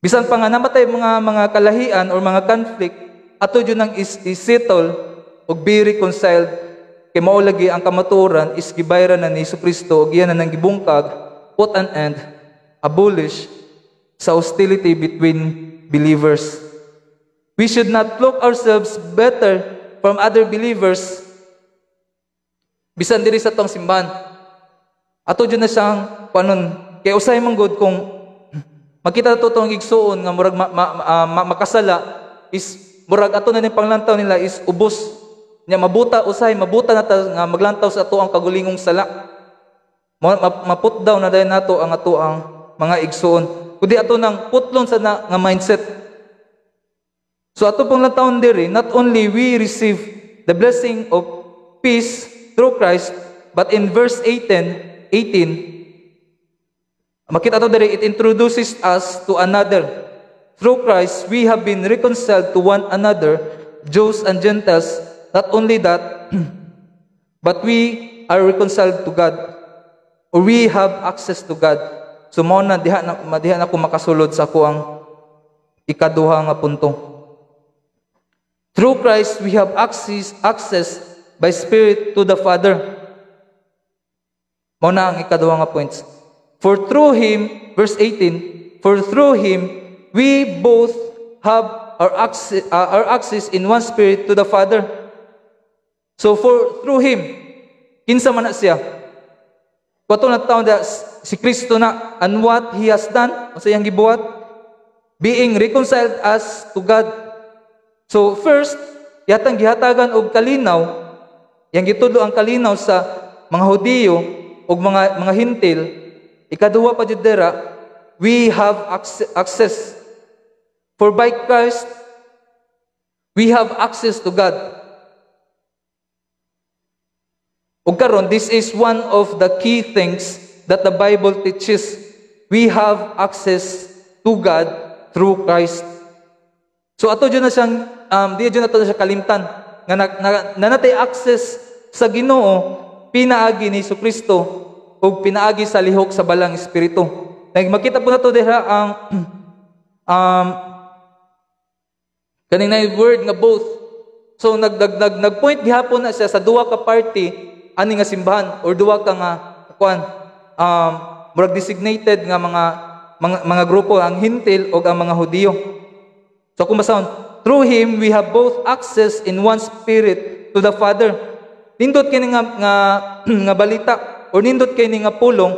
Bisan pa nga namatay mga kalahian or mga conflict, ato jud nang i-settle o be reconciled kay mao lagi ang kamatuoran is gibayran na ni Jesucristo og iyan na nang gibungkag, put an end, abolish sa hostility between believers. We should not look ourselves better from other believers. Bisan diri sa tong simbahan, ato jud na siyang panon kay usay man gud kung makita to tong igsuon nga murag makasala is murag ato na ning panglantaw nila is ubos nya mabuta na ta nga maglantaw sa ato ang kagulingong sala. Maput down na dayon nato ang ato ang mga igsoon. Kundi ato nang putlon sa nga mindset. So ato pong natawon diri, not only we receive the blessing of peace through Christ, but in verse 18, makita to diri, it introduces us to another. Through Christ, we have been reconciled to one another, Jews and Gentiles. Not only that, but we are reconciled to God, or we have access to God. So mao na diha na ko makasulod sa ako ang ikaduha nga punto. Through Christ, we have access by Spirit to the Father. Mao na ang ikaduha nga points. For through Him, verse 18, for through Him, we both have our access in one Spirit to the Father. So through Him, kinsa man na siya? Kato na taon si Kristo na, and what He has done, sa iyang gibuhat, being reconciled us to God. So first, yatang gihatagan og kalinaw, yang gitudlo ang kalinaw sa mga Hudiyo ug mga Hintil. Ikaduha pa jud dira, we have access. For by Christ, we have access to God. Ug karon, this is one of the key things that the Bible teaches. We have access to God through Christ. So ato dyan na siyang, di dyan na siya kalimtan, nga nanatay access sa Ginoo, pinaagi ni Jesucristo, o pinaagi sa lihok sa balang Espiritu. Makita po na to diha ang, kaning na word nga both. So nagpoint gihapon na siya sa duwa ka party, ani nga simbahan, or duwa ka nga, murag designated nga mga grupo, ang Hintil o ang mga Hudiyo. So kung basahon, through Him, we have both access in one Spirit to the Father. Nindot kini nga balita, or nindot kini nga pulong,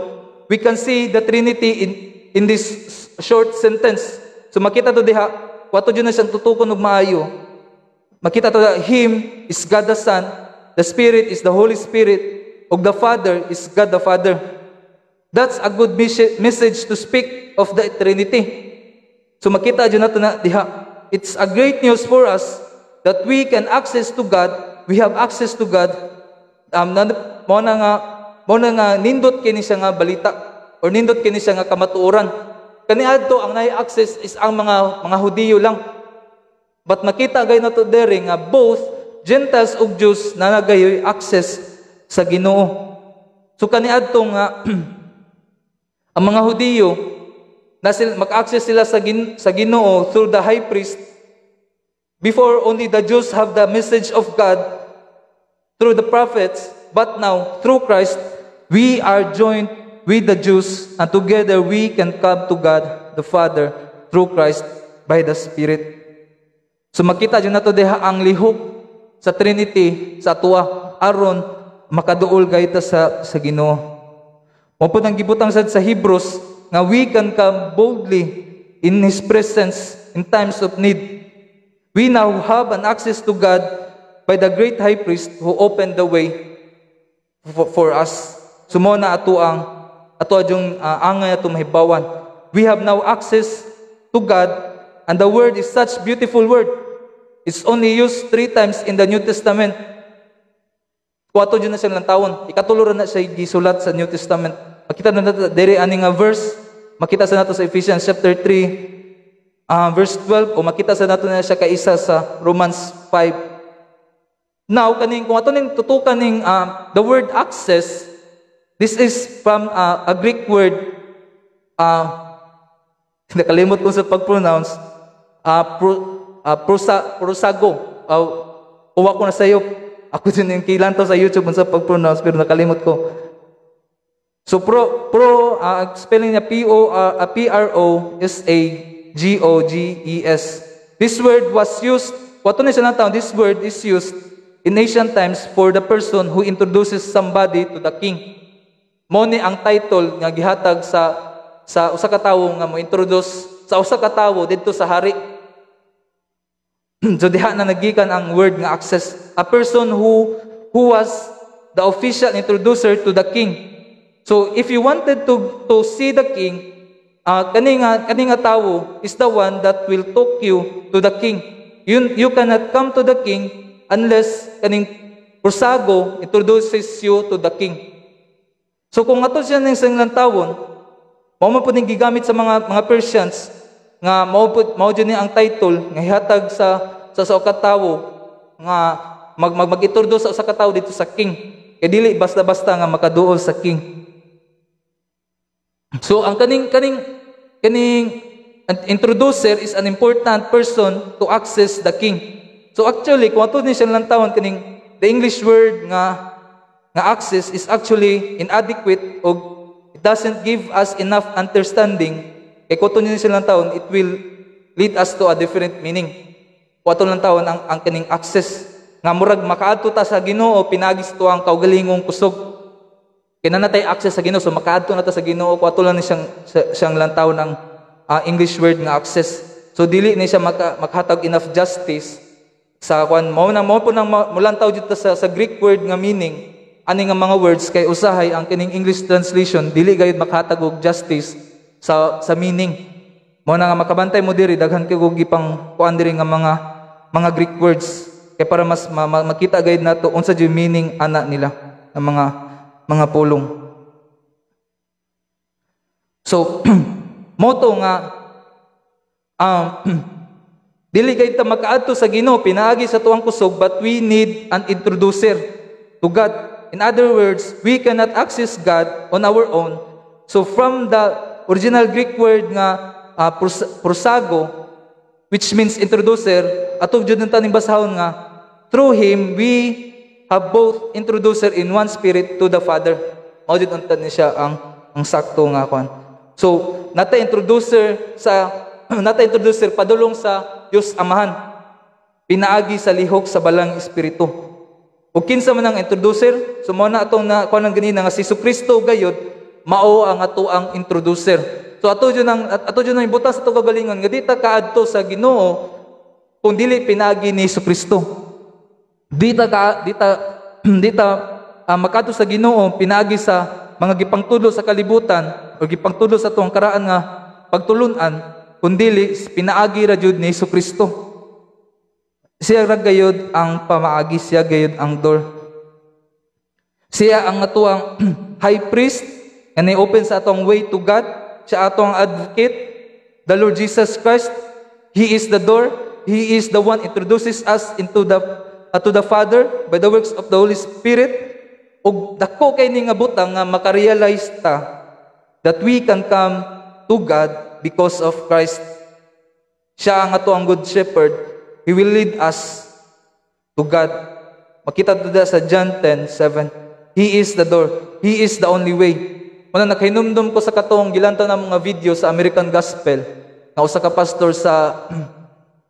we can see the Trinity in this short sentence. So makita to diha, wato dyan na siyang tutukon og maayo. Makita to that Him is God the Son, the Spirit is the Holy Spirit, ug the Father is God the Father. That's a good message to speak of the Trinity. So makita dyan nato na diha, it's a great news for us that we can access to God, we have access to God. Mo na nga nindot kini siya nga balita, or nindot kini siya nga kamatuoran. Kaniadto ang naay access is ang mga Hudiyo lang. But makita gay nato dere nga both Gentiles ug Jews na nagayoy access sa Ginoo. So kaniadto nga ang mga Hudiyo na mag-access sila sa Ginoo through the high priest. Before, only the Jews have the message of God through the prophets, but now through Christ we are joined with the Jews, and together we can come to God the Father through Christ by the Spirit. So makita dyan nato diha ang lihok sa Trinity sa atua aron makaduol gayta sa Ginoo. Mo po nang gibutang sad sa Hebrews nga we can come boldly in His presence in times of need. We now have an access to God by the great high priest who opened the way for us. Sumo na ato yung angay ato mahibawan. We have now access to God, and the word is such beautiful word. It's only used 3 times in the New Testament. Kuwato dyan na siyang lantawon. Ikatuloran na siya gisulat sa New Testament. Makita na natin dere aning nga verse. Makita sa nato sa Ephesians chapter 3 verse 12, o makita sa nato na siya kaisa sa Romans 5. Now kung ato ning tutukan ning the word access, this is from a Greek word, nakalimot ko sa pag-pronounce, prosago. Uwa ko na sa iyo. Ako din yung kilanto sa YouTube sa pag-pronounce, pero nakalimot ko. So spelling niya P-R-O-S-A-G-O-G-E-S. This word was used, this word is used in ancient times for the person who introduces somebody to the king. Mo ni ang title nga gihatag sa usa ka tawo nga mo introduce sa usa ka tawo didto sa hari. So diha na nagikan ang word nga access, a person who was the official introducer to the king. So if you wanted to see the king, kani nga tawo is the one that will talk you to the king. You cannot come to the king unless kaning Prusago introduces you to the king. So kung ato siya ng sanglang tawon, mao man pud ning gigamit sa mga Persians nga mao jud ni ang title nga ihatag sa katawo nga mag-introduce sa usa ka tawo dito sa king. Kay dili basta-basta nga makaduol sa king. So ang kaning introducer is an important person to access the king. So actually kung ato ni siya lang tawon kaning the English word nga access is actually inadequate o it doesn't give us enough understanding. Kay kung ato ni siya lang tawon, it will lead us to a different meaning. Kung ato lang tawon ang kaning access nga murag makaadto ta sa Ginoo pinagis to ang kaugalingong kusog. Kaya na natay access sa Ginoo, so makaadto na ta sa Ginoo, kung ato lang ni siyang lantaw ng English word nga access. So dili ni siya makahatag enough justice sa kwan mo po nang mulantaw dito sa Greek word nga meaning ani nga mga words kay usahay ang kining English translation dili gayud makahatag og justice sa meaning. Mo na nga makabantay mo diri daghan kay og gipang kuan diri nga mga Greek words kay para mas makita gayud nato unsa jud meaning ana nila ang mga pulong. So, moto nga, dili kay ta makaadto sa Ginoo pinaagi sa tuang kusog, but we need an introducer to God. In other words, we cannot access God on our own. So from the original Greek word nga prosago, which means introducer, atong jud taning basahon nga, through Him we have both introducer in one spirit to the Father. Mao jud untad ni siya ang sakto nga kon. So, nata introducer padulong sa Dios Amahan. Pinaagi sa lihok sa balang espiritu. Ug kinsa man ang introducer? So mao na atong na kuan ganina nga si Jesucristo gayud mao ang ato ang introducer. So ato jud nang ibutas sa ato kagalingon nga dita kaadto sa Ginoo kung dili pinaagi ni Jesucristo. Dita makadto sa Ginoo pinaagi sa mga gipangtudlo sa kalibutan o gipangtudlo sa tuwang karaan nga pagtulunan kundi pinaagi ra jud ni Jesucristo. Siya ra gayud ang pamaagi, siya gayud ang door. Siya ang atuang high priest and open sa atong way to God. Siya atong advocate, the Lord Jesus Christ. He is the door. He is the one introduces us into to the Father by the works of the Holy Spirit. Ug dako kay ni nga butang nga makarealize ta that we can come to God because of Christ. Siya ang ato ang good shepherd. He will lead us to God. Makita tuda sa John 10:7. He is the door. He is the only way. Muna nakahinumdum ko sa katong gilantaw na mga video sa American Gospel na usa ka pastor sa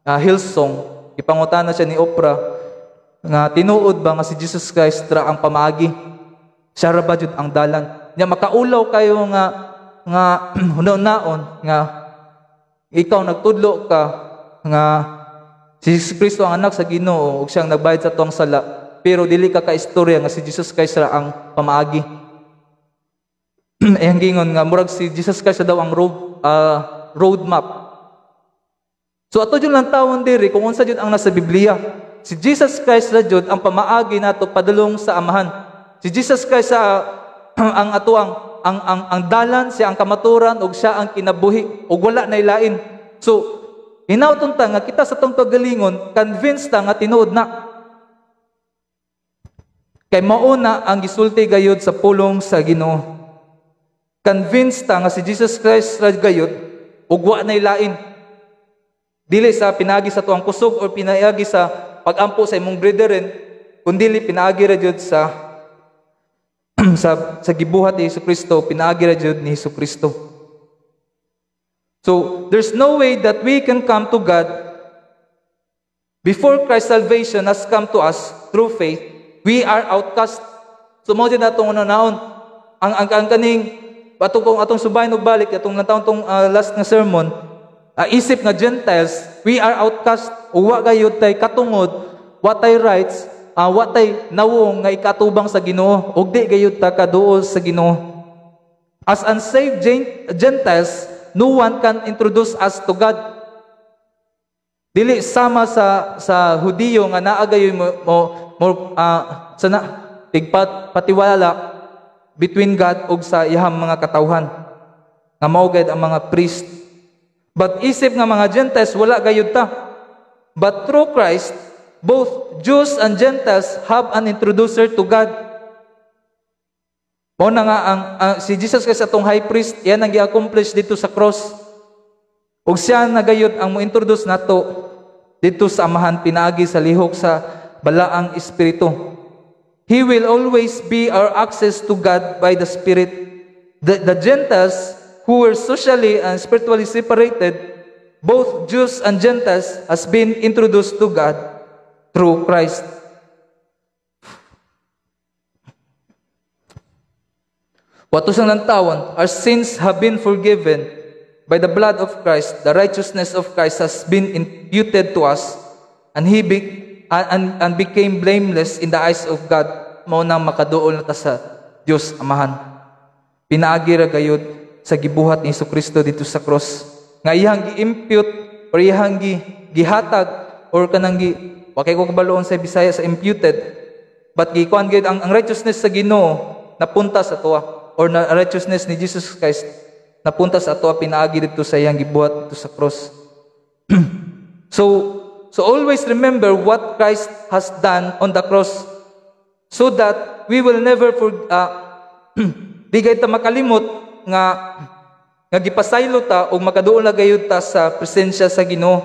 Hillsong. Ipangutana siya ni Oprah nga tinuod ba nga si Jesus Christ ra ang pamaagi? Siya ra ba jud ang dalan? Nya makaulaw kayo nga hunaon nga ikaw nagtudlo ka nga si Jesus Kristo ang anak sa Ginoo ug siyang nagbayad sa tuwang sala, pero dili ka kaistorya nga si Jesus Christ ra ang pamaagi. Ang gingon nga murag si Jesus Christ daw ang road map. So ato jud lang tawon diri kung unsa jud ang nasa Biblia. Si Jesus Christ ra jud ang pamaagi nato padulong sa Amahan. Si Jesus Christ ang atuang ang dalan, siya ang kamaturan ug siya ang kinabuhi ug wala nay lain. So hinaut ta nga kita sa tong kagalingon convinced ta nga tinuod na. Kay mao na ang gisulti gayud sa pulong sa Ginoo. Convinced ta nga si Jesus Christ ra gayud ug wa nay lain. Dili sa pinagi sa tuang kusog or pinagi sa pagampo sa imong brethren, kundi pinagi ra jud sa gibuhat ni Jesucristo, pinagi ra jud ni Jesucristo. So there's no way that we can come to God before Christ's salvation has come to us through faith. We are outcast. So mo din natong naon ang kaning atong subayon og balik atong nataon tong last nga sermon. Isip nga Gentiles, we are outcast. Uwa gayud tay katungod, wa tay rights, wa tay nawong nga ikatubang sa Ginoo, ug di gayud ta kaduol sa Ginoo. As unsaved Gentiles, no one can introduce us to God. Dili sama sa Hudiyo nga naagayoy patiwala between God ug sa iyang mga katawhan nga mao gayud ang mga priest. But isip nga mga Gentiles wala gayud ta. But through Christ, both Jews and Gentiles have an introducer to God. Mao na nga si Jesus Christ atong high priest, yan ang gi-accomplish dito sa cross. Ug siya nagayod ang mo-introduce nato dito sa amahan pinaagi sa lihok sa balaang espiritu. He will always be our access to God by the Spirit. The Gentiles who were socially and spiritually separated, both Jews and Gentiles, has been introduced to God through Christ. Watos ang lantawan, our sins have been forgiven by the blood of Christ. The righteousness of Christ has been imputed to us, and He became blameless in the eyes of God. Mao nang makaduol na ta sa Dios Amahan. Pinaagi ra gayud sa gibuhat ni Jesucristo dito sa cross. Nga iyang gi-impute or iyang gihatag or kanang wa kay ko kabaloon sa Bisaya sa imputed, but gikuan gid ang righteousness sa Ginoo napunta sa tuwa, or na righteousness ni Jesus Christ napunta sa ato pinaagi dito sa iyang gibuhat dito sa cross. So always remember what Christ has done on the cross, so that we will never di gayud ta makalimot nga gipasaylo ta o makaduol na gayud ta sa presensya sa Ginoo.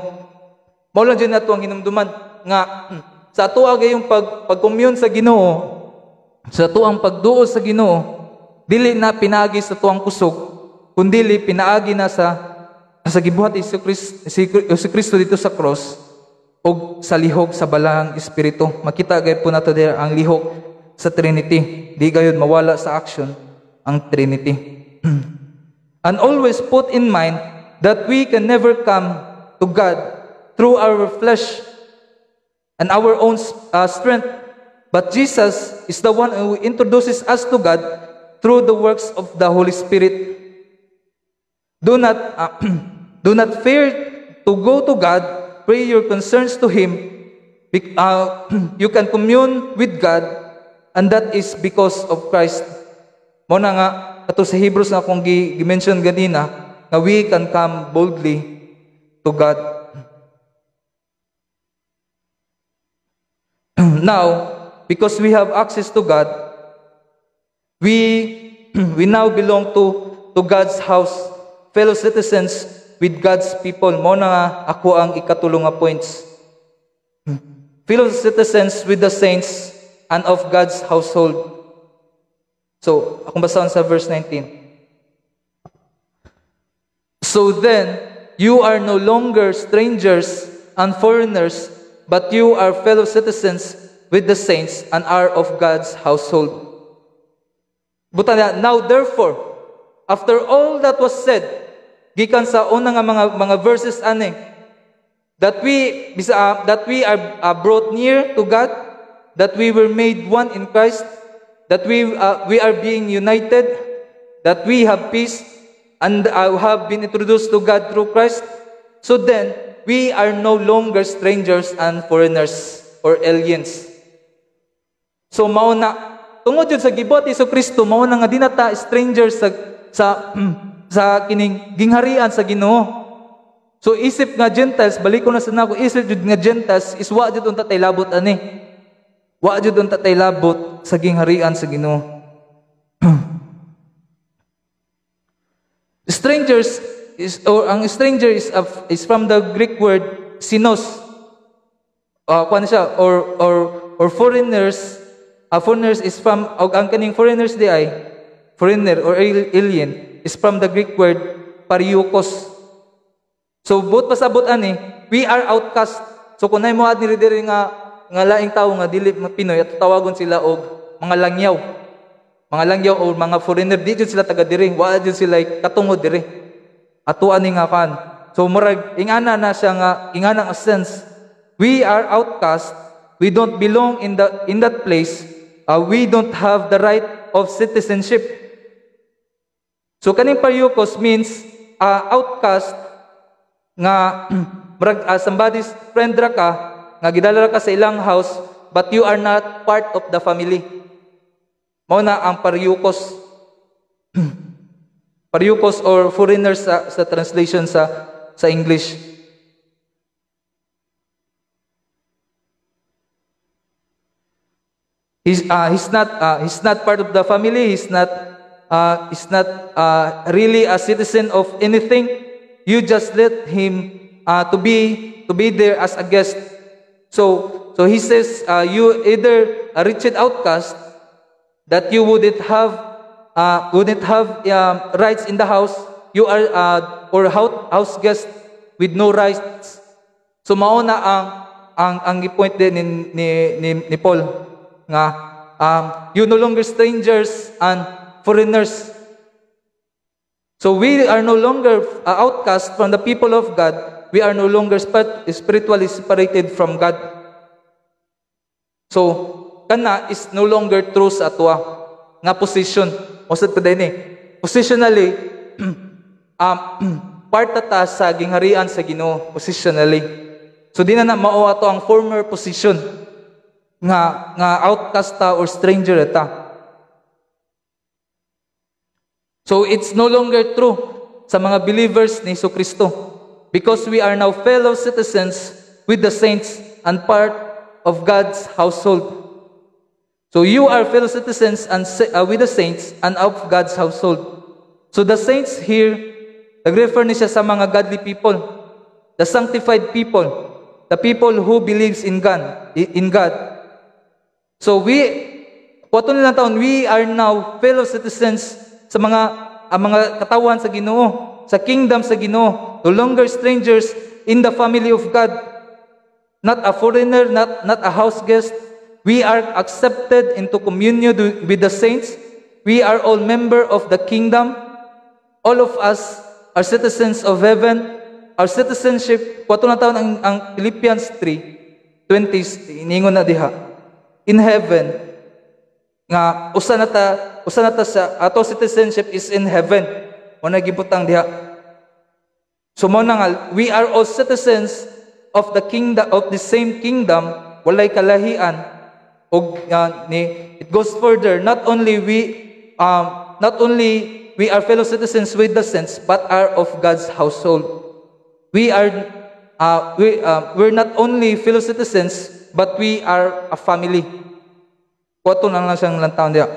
Mao lang jud nato ang hinumduman nga sa ato gayong pag-commune sa Ginoo, sa ato ang pagduol sa Ginoo, dili na pinaagi sa tuang kusog, kundili pinaagi na sa gibuhat ni Jesucristo dito sa cross o sa lihok sa balaang espiritu. Makita gayud po nato dira ang lihok sa Trinity. Di gayud mawala sa action ang Trinity. And always put in mind that we can never come to God through our flesh and our own strength, but Jesus is the one who introduces us to God through the works of the Holy Spirit. Do not fear to go to God. Pray your concerns to Him. You can commune with God, and that is because of Christ. Mo na nga ato sa Hebrews na akong gi-mention ganina, na we can come boldly to God. Now, because we have access to God, we now belong to God's house, fellow citizens with God's people. Mo na nga ako ang ikatulong nga points. Fellow citizens with the saints and of God's household. So, akong basahan sa verse 19. So then, you are no longer strangers and foreigners, but you are fellow citizens with the saints and are of God's household. Buta na, now therefore, after all that was said, gikan sa unang mga verses ani, that we are brought near to God, that we were made one in Christ, that we are being united, that we have peace, and have been introduced to God through Christ. So then, we are no longer strangers and foreigners or aliens. So mao na tungod jud sa gibuhat ni Jesucristo, mao na nga dinata strangers sa kining gingharian sa Ginoo. So isip nga Gentiles, balik ko na sa nako, isip jud nga Gentiles is wa jud unta tay labot ani. Wa jud unta tay labot sa gingharian sa Ginoo. Strangers ang stranger is from the Greek word sinos. Kuan siya or foreigners. Foreigners is from ang kaning foreigners di ay foreigner or alien is from the Greek word pariokos. So both pasabot ani, we are outcast. So kung nay mo adni diri nga laing tawo nga dili Pinoy, at tawagon sila og mga langyaw. Mga langyaw o mga foreigner, di jud sila taga diri, wa jud sila katungod diri. Ato ani nga kan. So murag ingana na siya nga ingana ang sense. We are outcast. We don't belong in that place. We don't have the right of citizenship. So kaning pariukos means outcast nga somebody's friend ra ka, nga gidala ra ka sa ilang house, but you are not part of the family. Mao na ang pariukos. Pariukos or foreigners sa translation sa English. He's not part of the family. He's not really a citizen of anything. You just let him to be there as a guest. So he says, you either a wretched outcast that you wouldn't have rights in the house. You are or house guest with no rights. So mauna ang point din ni Paul nga you no longer strangers and foreigners. So we are no longer outcast from the people of God. We are no longer spiritually separated from God. So kana is no longer true sa atua nga position. Usad pa din positionally part ta sa gingharian sa Ginoo positionally. So di na mao ato ang former position nga outcast ta or stranger ta. So it's no longer true sa mga believers ni Jesucristo because we are now fellow citizens with the saints and part of God's household. So you are fellow citizens and with the saints and of God's household. So the saints here, nag-refer niya sa mga godly people, the sanctified people, the people who believes in God. So wato nilang taon, we are now fellow citizens sa mga katawan sa Ginoo, sa kingdom sa Ginoo, no longer strangers in the family of God, not a foreigner, not a house guest. We are accepted into communion with the saints. We are all member of the kingdom. All of us are citizens of heaven. Our citizenship, wato na taon ang Philippians 3:20 iningon na diha. In heaven, nga usa na ta sa ato citizenship is in heaven. Wala gibutang diha. So mo na nga, we are all citizens of the kingdom, of the same kingdom, walay kalahian. Og it goes further, not only we are fellow citizens with the saints, but are of God's household. We're not only fellow citizens, but we are a family. Kuwato na lang siyang lantaon diya.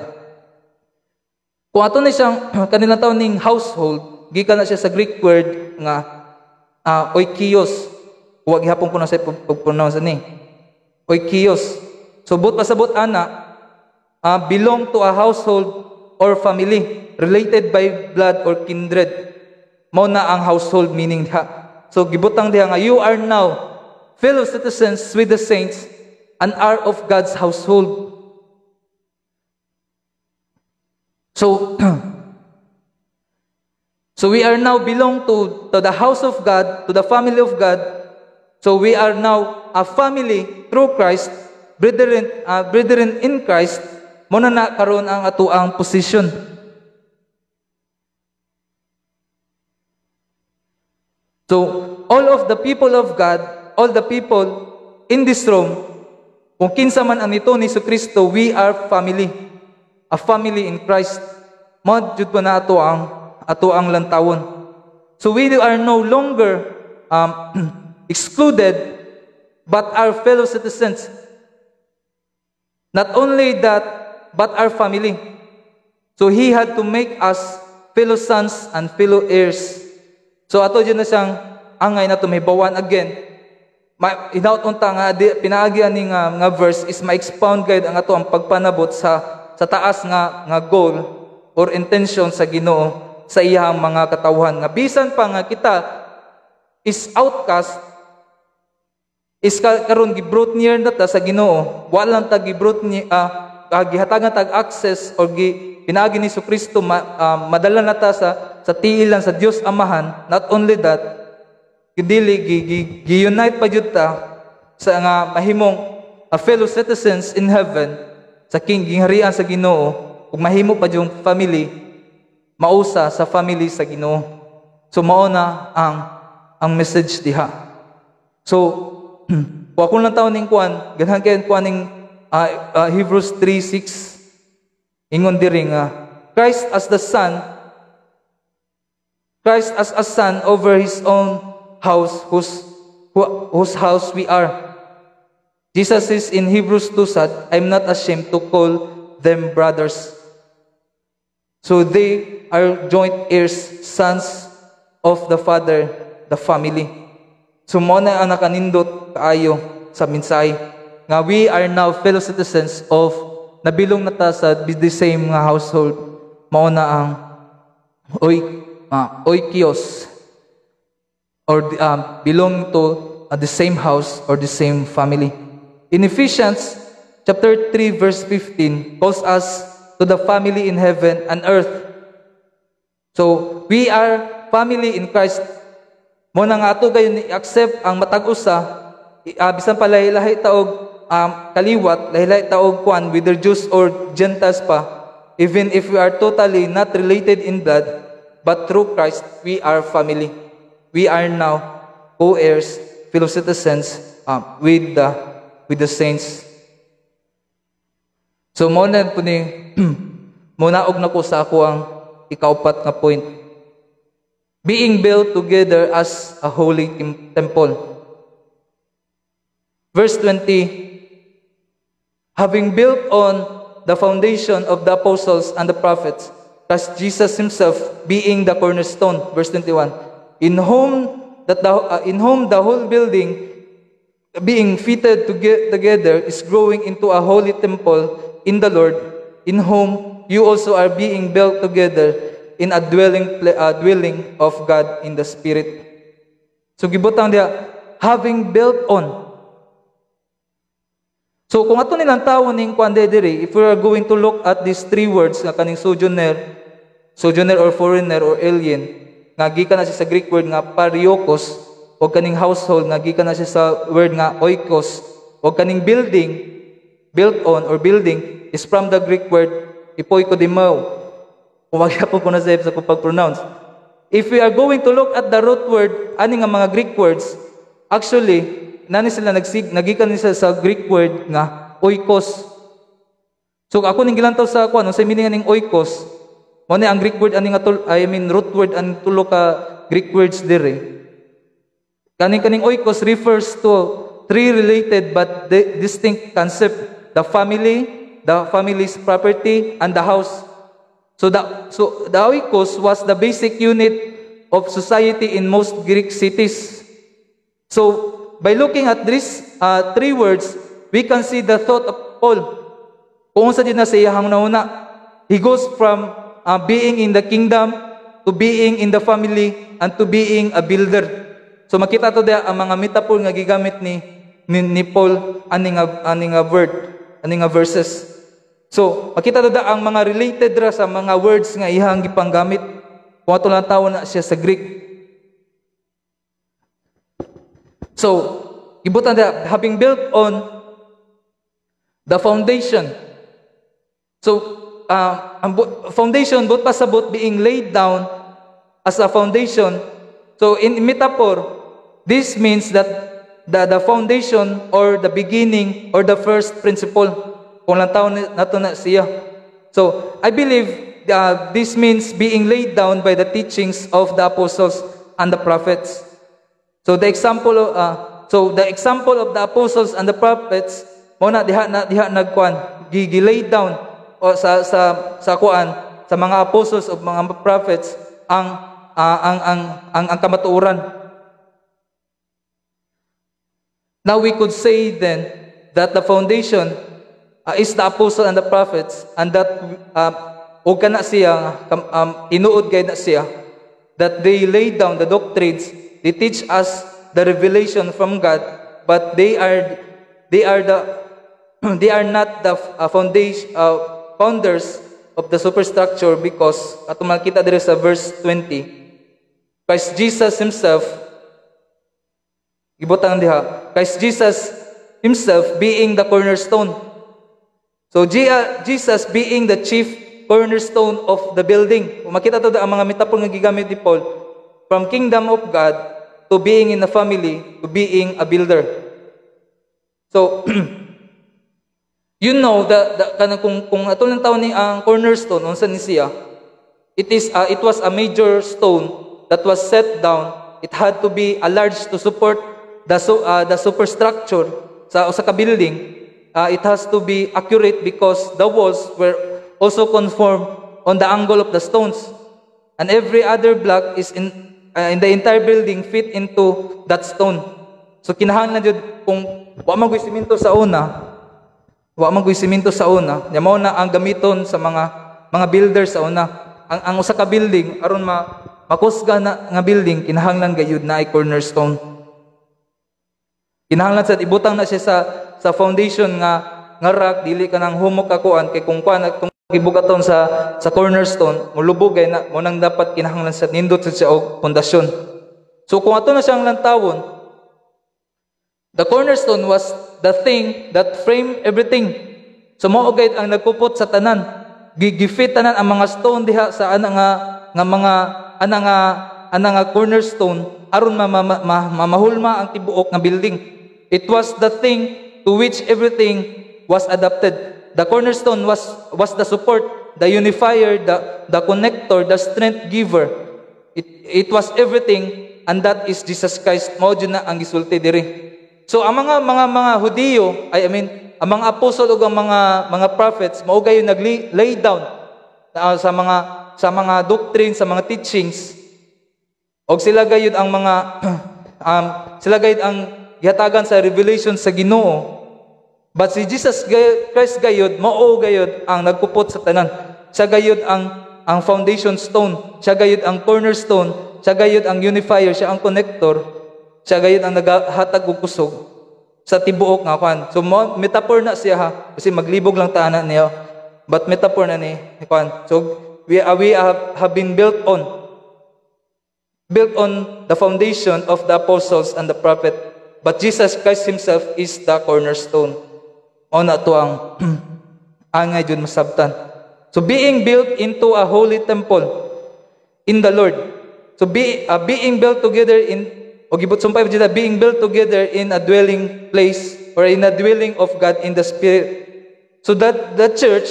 Kung ato na siyang kanilang taon ning household, gikan na siya sa Greek word nga oikios. Huwag ihapon ko na sa pag-pronounce ni. Oikios. So but pasabot ana, belong to a household or family related by blood or kindred. Mao na ang household meaning diha. So gibutang diha nga you are now fellow citizens with the saints and are of God's household. So we are now belong to the house of God, to the family of God. So we are now a family through Christ, brethren in Christ. Muna na karon ang ato ang position. So all of the people of God, all the people in this room, kung kinsa man ang ito ni Jesucristo, we are family. A family in Christ. Mao jud pa na ato ang lantawon. So we are no longer excluded, but are fellow citizens. Not only that, but our family. So He had to make us fellow sons and fellow heirs. So ato dyan na siyang angay na to may bawan again. Inaut-unta nga pinaagyan ni nga verse is ma-expound guide ang ato ang pagpanabot sa taas nga goal or intention sa Ginoo sa iyang mga katawhan. Nga bisan pa nga kita is outcast, is karon gibrot niya na ta sa Ginoo, walang ta gibrot ni gihatagan tag access or pinaagi ni Jesucristo madala na ta sa tiilan sa Dios Amahan. Not only that, gidili gi-unite pa jud ta sa nga mahimong fellow citizens in heaven sa gingharian sa Ginoo ug mahimo pa yung family mausa sa family sa Ginoo. So mao na ang message diha. So kung ako lang taon ning kuan, ganahan kay kuan ning Hebrews 3:6 ingon diri nga Christ as a son over his own house, whose house we are. Jesus says in Hebrews 2 said, I'm not ashamed to call them brothers. So they are joint heirs, sons of the Father, the family. So mo na ang nakanindot kaayo sa minsay nga we are now fellow citizens of nabilong na ta sa the same nga household. Mao na ang oikios or belong to the same house or the same family. In Ephesians chapter 3 verse 15 calls us to the family in heaven and earth. So we are family in Christ. Mo na nga ato gayon i-accept ang matag usa bisan pa lahi-lahi taog kaliwat, lahi-lahi taog kuan whether Jews or Gentiles pa, even if we are totally not related in blood, but through Christ we are family. We are now co-heirs, fellow citizens with the saints. So mo na po ni munaog na ko sa ako ang ikaupat nga point. Being built together as a holy temple. Verse 20, having built on the foundation of the apostles and the prophets, thus Jesus himself being the cornerstone. Verse 21, in whom the whole building being fitted together is growing into a holy temple in the Lord, in whom you also are being built together in a dwelling of God in the Spirit. So gibutang dia, having built on. So kung ato nilang tawon ning kuan diri, if we are going to look at these three words nga kaning sojourner or foreigner or alien, nga gikan na siya sa Greek word nga pariokos, o kaning household nga gikan na siya sa word nga oikos, o kaning building, built on or building is from the Greek word ipoikodimao. Kumagyapon ko na sa pag-pronounce. If we are going to look at the root word, ani nga mga Greek words, actually, nani sila nagikan nila sa Greek word nga oikos. So ako ning gilantaw sa kuan, sa meaning ning oikos, mo ni ang Greek word ani nga root word ang tulo ka Greek words dire. Kaning oikos refers to three related but distinct concept: the family, the family's property, and the house. So the oikos was the basic unit of society in most Greek cities. So by looking at these three words, we can see the thought of Paul. Kung sa din na sa iyang nauna, he goes from being in the kingdom to being in the family and to being a builder. So makita to dia ang mga metaphor nga gigamit ni Paul aning nga verses. So, makita to ang mga related ra sa mga words nga ihang gipanggamit kung ato lang tawon na siya sa Greek. So, ibutan dia having built on the foundation. So, ang foundation but pasabot being laid down as a foundation. So, in metaphor, this means that the foundation or the beginning or the first principle. Kung lang taon nato na siya. So, I believe this means being laid down by the teachings of the apostles and the prophets. So the example of the apostles and the prophets mo na diha nagkuan gilay down o sa kuan sa mga apostles of mga prophets ang kamatuoran. Now we could say then that the foundation is the apostle and the prophets, and that og kana siya inuod gay na siya that they lay down the doctrines, they teach us the revelation from God, but they are not the founders of the superstructure, because ato makita diri sa verse 20, Christ Jesus himself ibutang diha, Christ Jesus himself being the cornerstone. So Jesus being the chief cornerstone of the building. Kung makita to ang mga metaphor nga gigamit ni Paul, from kingdom of God to being in a family to being a builder. So you know that kung ato lang taon ni ang cornerstone unsa ni siya, it was a major stone that was set down. It had to be a large to support the superstructure sa usa ka building. It has to be accurate because the walls were also conformed on the angle of the stones, and every other block is in the entire building fit into that stone. So kinahanglan jud kung wa man gyud semento sa una, nya mao na ang gamiton sa mga builders sa una. Ang usa ka building aron makusga na nga building, kinahanglan gayud na ay cornerstone. Kinahanglan sa ibutang na siya sa foundation nga rock, dili ka nang humok kakuan kay kung gibugaton sa cornerstone, mulubog na mo nang dapat kinahanglan sa nindot siya og pundasyon. So kung ato na siyang lantawon, the cornerstone was the thing that framed everything. So mao gayud ang nagpupot sa tanan. Gigifit tanan ang mga stone diha sa ana nga cornerstone aron mamahulma ang tibuok nga building. It was the thing to which everything was adapted. The cornerstone was the support, the unifier, the connector, the strength giver. It was everything, and that is Jesus Christ. Mao jud na ang gisulti diri. So ang mga Hudiyo, ang mga apostol ug ang mga prophets mao gayon nag-lay down sa mga doctrine, sa mga teachings. Og sila gayud ang mga sila gayud ang gihatagan sa revelation sa Ginoo. But si Jesus Christ gayud mao gayud ang nagpupot sa tanan. Siya gayud ang foundation stone, siya gayud ang cornerstone, siya gayud ang unifier, siya ang connector, siya gayud ang nagahatag og kusog sa tibuok nga kwan. So metaphor na siya ha, kasi maglibog lang tanan niya. But metaphor na ni kwan. So we have been built on the foundation of the apostles and the prophet. But Jesus Christ himself is the cornerstone. O na to ang angay jud masabtan. So being built into a holy temple in the Lord. So being built together being built together in a dwelling place or in a dwelling of God in the Spirit. So that the church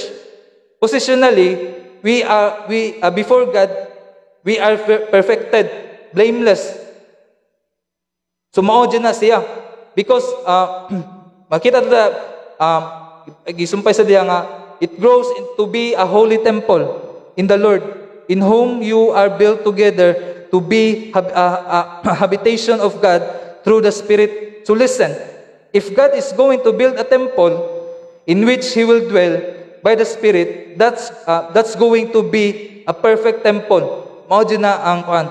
positionally we are before God, we are perfected, blameless. So mao jud na siya because makita ta gisumpay sa diha nga it grows to be a holy temple in the Lord, in whom you are built together to be a habitation of God through the Spirit. So listen, if God is going to build a temple in which He will dwell by the Spirit, that's going to be a perfect temple. Mao jud na ang kuan.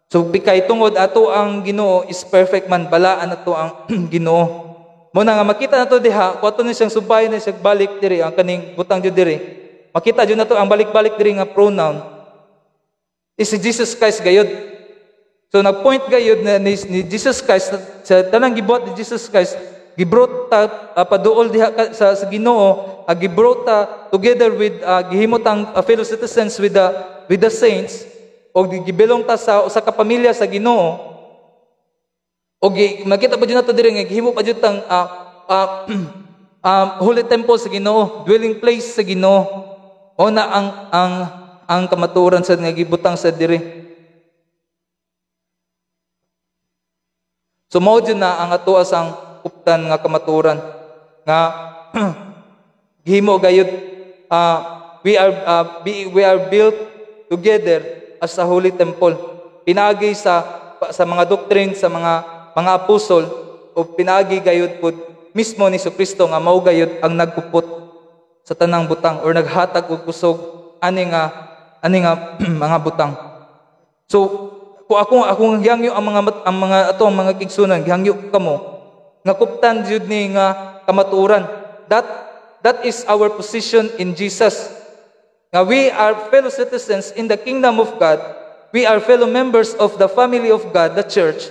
So bikay tungod ato ang Ginoo is perfect man, balaan ato ang Ginoo. Mo na nga makita nato diha, kuato ni siyang subay na siyang balik diri ang kaning butang jud diri. Makita jud nato ang balik-balik diri nga pronoun is si Jesus Christ gayud. So nagpoint gayud na ni Jesus Christ sa tanang gibuhat ni Jesus Christ, gibrot ta paduol diha sa Ginoo, gibrot ta together with gihimot ang fellow citizens with the saints, o gibilong ta sa kapamilya sa Ginoo. Og makita pa jud nato diri nga gihimo pa jud tang holy temple sa Ginoo, dwelling place sa Ginoo. O na ang kamatuoran sa nga gibutang sa diri. So mao jud na ang ato asang kuptan nga kamatuoran nga gihimo gayud we are built together as a holy temple. Pinagi sa mga doctrine sa mga apostol o pinagi gayud pud mismo ni Kristo nga mao gayud ang nagpupot sa tanang butang or naghatag og kusog ani nga mga butang. So kung akong gihangyo ang mga atong mga kigsunan, gihangyo kamo nga kuptan jud ni nga kamatuoran. That is our position in Jesus. Nga we are fellow citizens in the kingdom of God. We are fellow members of the family of God, the church.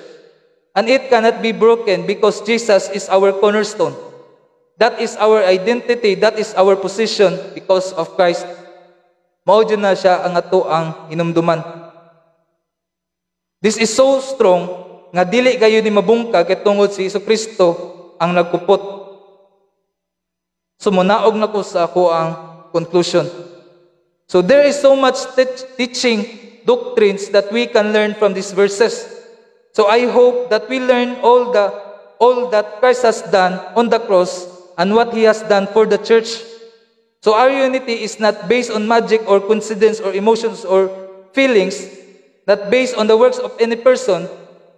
And it cannot be broken because Jesus is our cornerstone. That is our identity. That is our position because of Christ. Mao jud na siya ang ato ang hinumduman. This is so strong nga dili kayo ni mabungkag kay tungod si Jesucristo ang nagkupot. So munaog na ko sa ako ang conclusion. So there is so much teaching doctrines that we can learn from these verses. So I hope that we learn all that Christ has done on the cross and what He has done for the church. So our unity is not based on magic or coincidence or emotions or feelings, not based on the works of any person,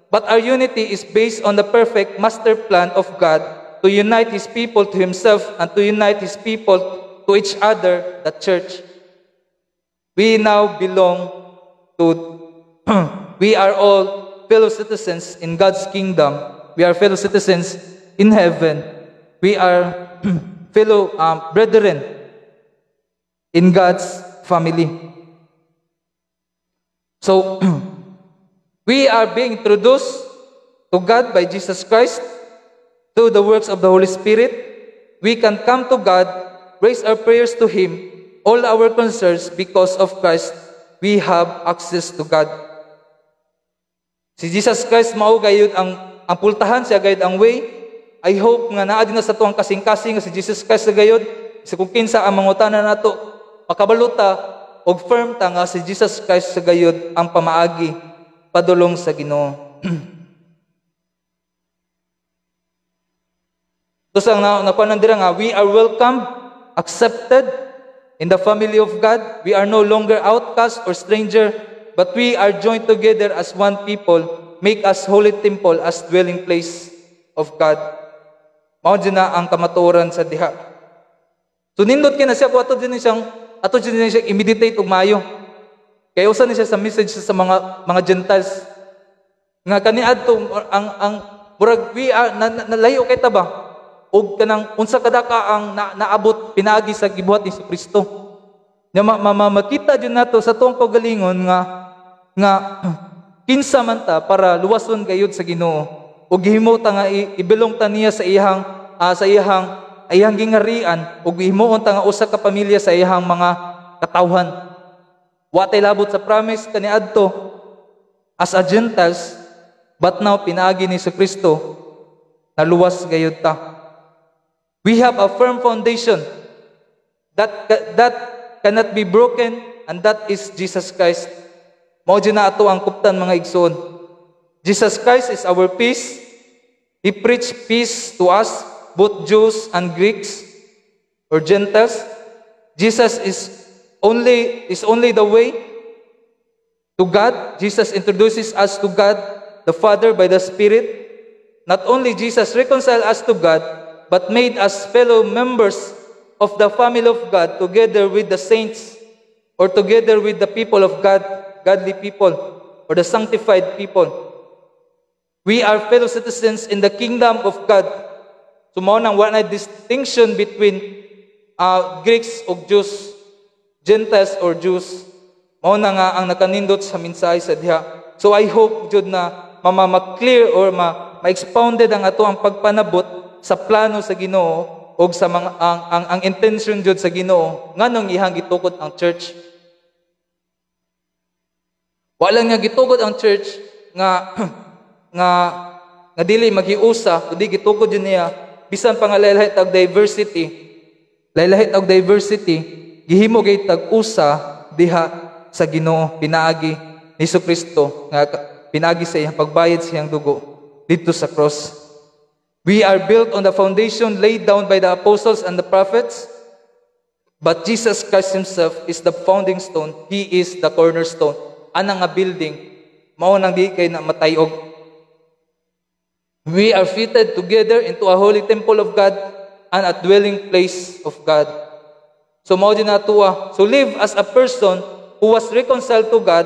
but our unity is based on the perfect master plan of God to unite His people to Himself and to unite His people to each other, the church. We now belong to, we are all fellow citizens in God's kingdom. We are fellow citizens in heaven. We are fellow brethren in God's family. So, we are being introduced to God by Jesus Christ through the works of the Holy Spirit. We can come to God, raise our prayers to Him, all our concerns because of Christ. We have access to God. Si Jesus Christ mao gayud ang pultahan siya gayud ang way. I hope nga naa din na sa tuang kasing-kasing nga si Jesus Christ sa gayud. Sa kung kinsa ang mangutana nato, makabaluta og firm ta nga si Jesus Christ sa gayud ang pamaagi padulong sa Ginoo. Tus ang napanandira nga, we are welcome, accepted in the family of God. We are no longer outcast or stranger, but we are joined together as one people, make us holy temple as dwelling place of God. Mao din na ang kamatuoran sa diha. So nindot kina siya ato din siyang i-meditate og maayo. Kaya usa ni siya sa message sa mga Gentiles nga kaniadto ang murag we are nalayo kay ta ba? Og kanang unsa kadaka ang naabot pinaagi sa gibuhat ni Kristo. Nya makita jud nato sa tuong kaugalingon nga kinsa man ta para luwason gayud sa Ginoo ug gihimo ta nga ibilong ta niya sa iyang gingarian ug himuon ta nga usa ka pamilya sa iyang mga katawhan. Wa tay labot sa promise kaniadto as a Gentiles, but now pinaagi ni Kristo na luwas gayud ta. We have a firm foundation that cannot be broken, and that is Jesus Christ. Mao jud na ato ang kuptan mga igsoon. Jesus Christ is our peace. He preached peace to us, both Jews and Greeks or Gentiles. Jesus is only the way to God. Jesus introduces us to God the Father by the Spirit. Not only Jesus reconciled us to God, but made us fellow members of the family of God together with the saints or together with the people of God, godly people or the sanctified people. We are fellow citizens in the kingdom of God. So mao nang wala na distinction between Greeks o Jews, Gentiles or Jews. Mao na nga ang nakanindot sa mensahe sa diha. So I hope jud na ma-clear or ma-expounded ang ato ang pagpanabot sa plano sa Ginoo o sa mga ang intention jud sa Ginoo nganong ihang gitukod ang church. Wala nga gitukod ang church nga dili maghiusa kundi gitukod jud niya bisan pa nga lahi tag diversity. Lahi tag diversity gihimo gay tag usa diha sa Ginoo pinaagi ni Jesucristo nga pinaagi sa iyang pagbayad sa iyang dugo dito sa cross. We are built on the foundation laid down by the apostles and the prophets, but Jesus Christ Himself is the founding stone. He is the cornerstone. Anang nga building, mao nang di kay na matayog. We are fitted together into a holy temple of God and a dwelling place of God. So mao din natuwa. So live as a person who was reconciled to God.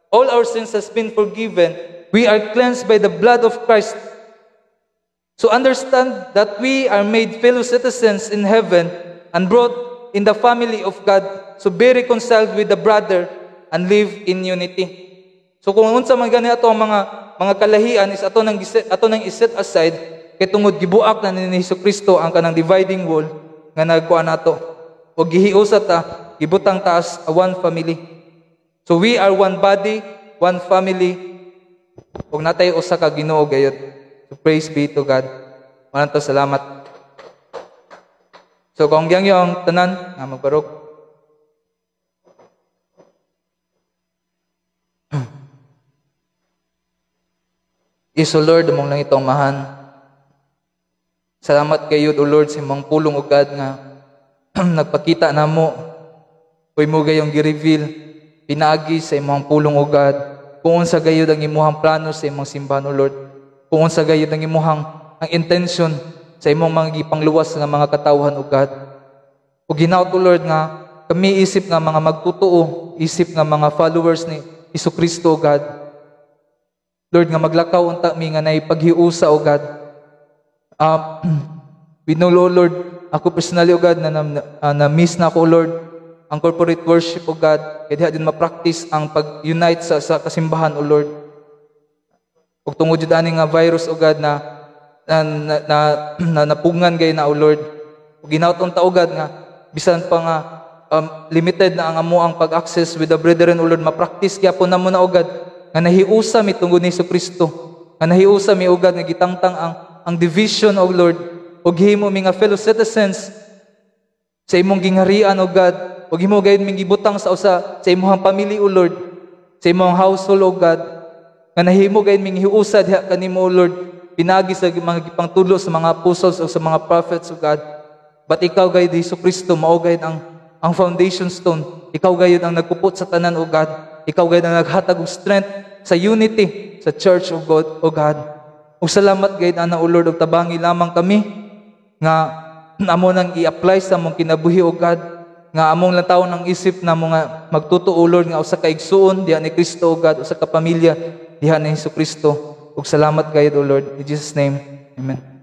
All our sins has been forgiven. We are cleansed by the blood of Christ. So understand that we are made fellow citizens in heaven and brought in the family of God. So be reconciled with the brother and live in unity. So kung unsa man gani ato ang mga kalahian is ato nang iset aside kay tungod gibuak na ni Jesucristo ang kanang dividing wall nga nagkuha nato. O gihiusa ta gibutang taas one family. So we are one body, one family. Ug natay usa ka Ginoo gayud. So praise be to God. Maraming salamat. So kung yung tanan nga magbarog. Iso Lord, among lang itong mahan. Salamat kayo, O Lord, sa imong pulong ug God nga nagpakita namo. Kuy mo gayong gi-reveal pinaagi sa imong pulong ug God. Kung unsa gayud ang imong plano sa imong simbahan, O Lord. Kung unsa gayud ang imong ang intention sa imong mga gipangluwas nga mga katawhan, O God. Ug ginaot, O Lord, nga kami isip nga mga magtutuo, isip nga mga followers ni Jesucristo, O God. Lord, nga maglakaw unta mi nga naipaghiusa, O God. We know, Lord, ako personally, O God, na-miss na ako, Lord, ang corporate worship, O God. Kaya din ma-practice ang pag-unite sa kasimbahan, O Lord. Ug tungod jud ani nga virus, O God, na napungan gay na, O Lord. Ug ginaot unta, O God, nga bisan pa nga limited na ang amo ang pag-access with the brethren, O Lord, ma-practice gyapon namo na, O God, nga nahiusa mi tungod ni Jesucristo, nga nahiusa mi, O God, nga gitangtang ang division, O Lord, ug himo mi nga fellow citizens sa imong gingharian, O God, ug himo gayud mi gibutang sa usa sa imong pamilya, O Lord, sa imong household, O God, nga nahimo gayud mi hiusa diha kanimo, O Lord, pinagi sa mga gipangtulo sa mga apostles o sa mga prophets, O God. But ikaw gayud Jesucristo mao gayud ang foundation stone. Ikaw gayud ang nagpuput sa tanan, O God. Ikaw gayud ang naghatag og strength sa unity sa church of God, O God. Ug salamat gayud ana, O Lord, ug tabangi lamang kami nga amo nang i-apply sa among kinabuhi, O God, nga among lantaw ng isip na mga magtutuo, Lord, nga usa ka igsuon diha ni Kristo, O God, usa ka pamilya diha ni Jesucristo. Ug salamat gayud, O Lord, in Jesus name. Amen.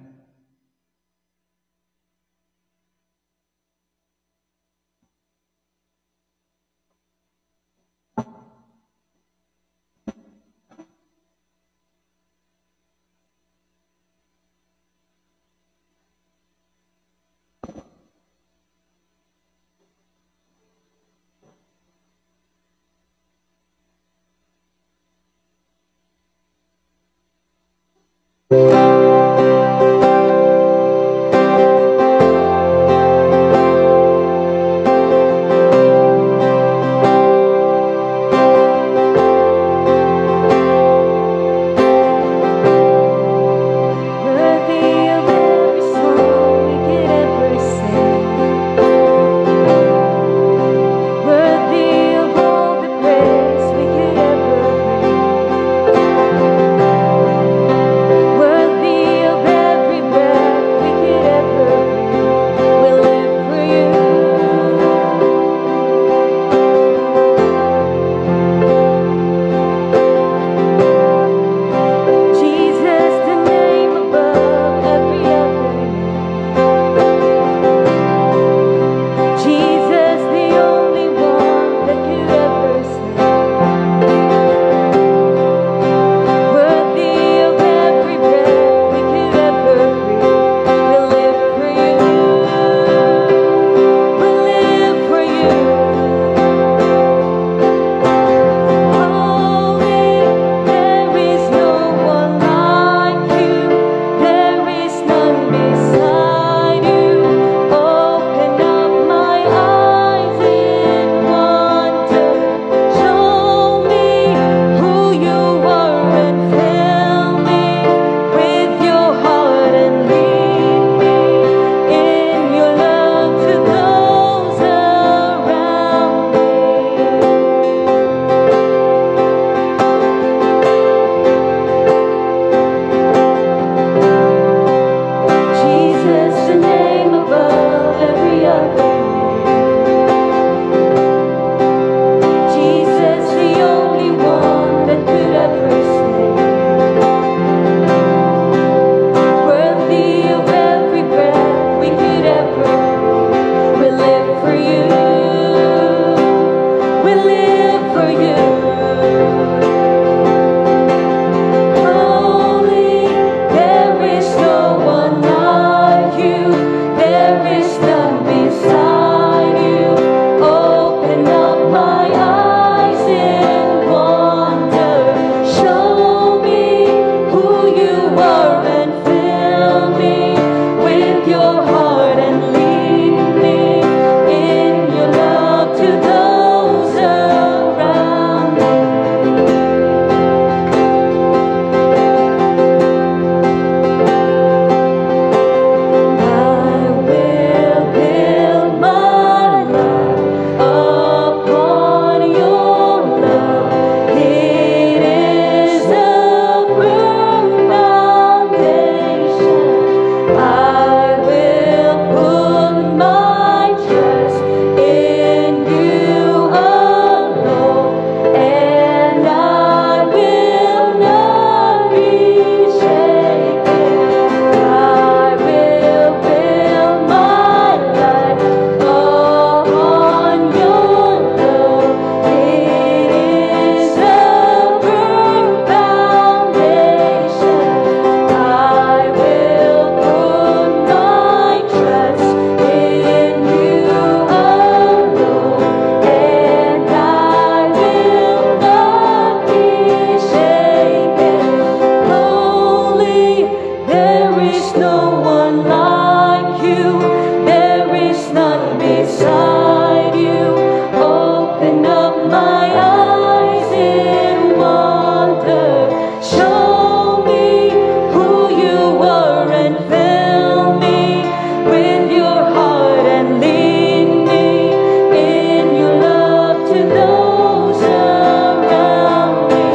is no one like you. There is none beside you. Open up my eyes in wonder. Show me who you are and fill me with your heart and lead me in your love to those around me.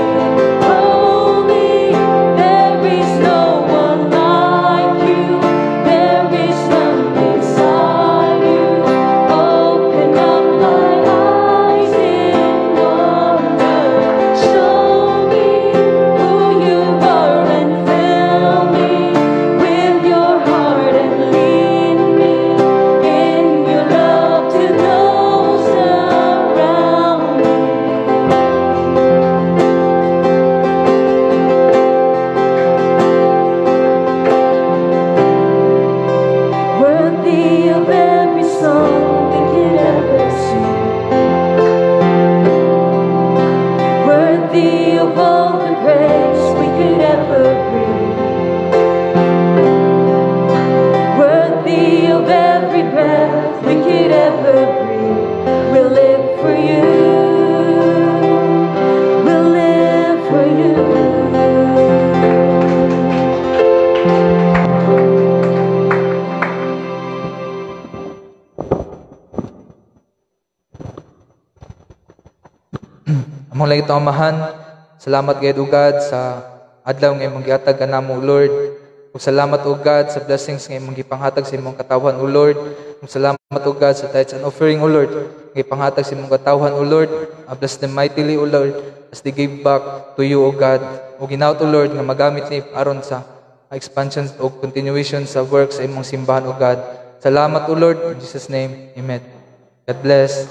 Holy, there is no one like you. There is none beside you. Open up my eyes in wonder. Show me who you are and fill me with your heart and lead me in your love to those around me. Worthy of every song we could ever sing. Worthy of all the praise we could ever bring. Worthy of every breath we could ever breathe. We'll live for you. We'll live for you. Among lagi ito amahan, salamat gayud ugad sa adlaw nga imong gihatag kanamo Lord. Ug salamat ugad sa blessings nga imong gipanghatag sa imong katawhan o Lord. Ug salamat ugad sa tithes and offering o Lord. Nga ipanghatag sa imong katawhan o Lord. Bless them mightily o Lord as they give back to you o God. Ug ginaut o Lord nga magamit ni aron sa expansion o continuation sa work sa imong simbahan o God. Salamat o Lord in Jesus name. Amen. God bless.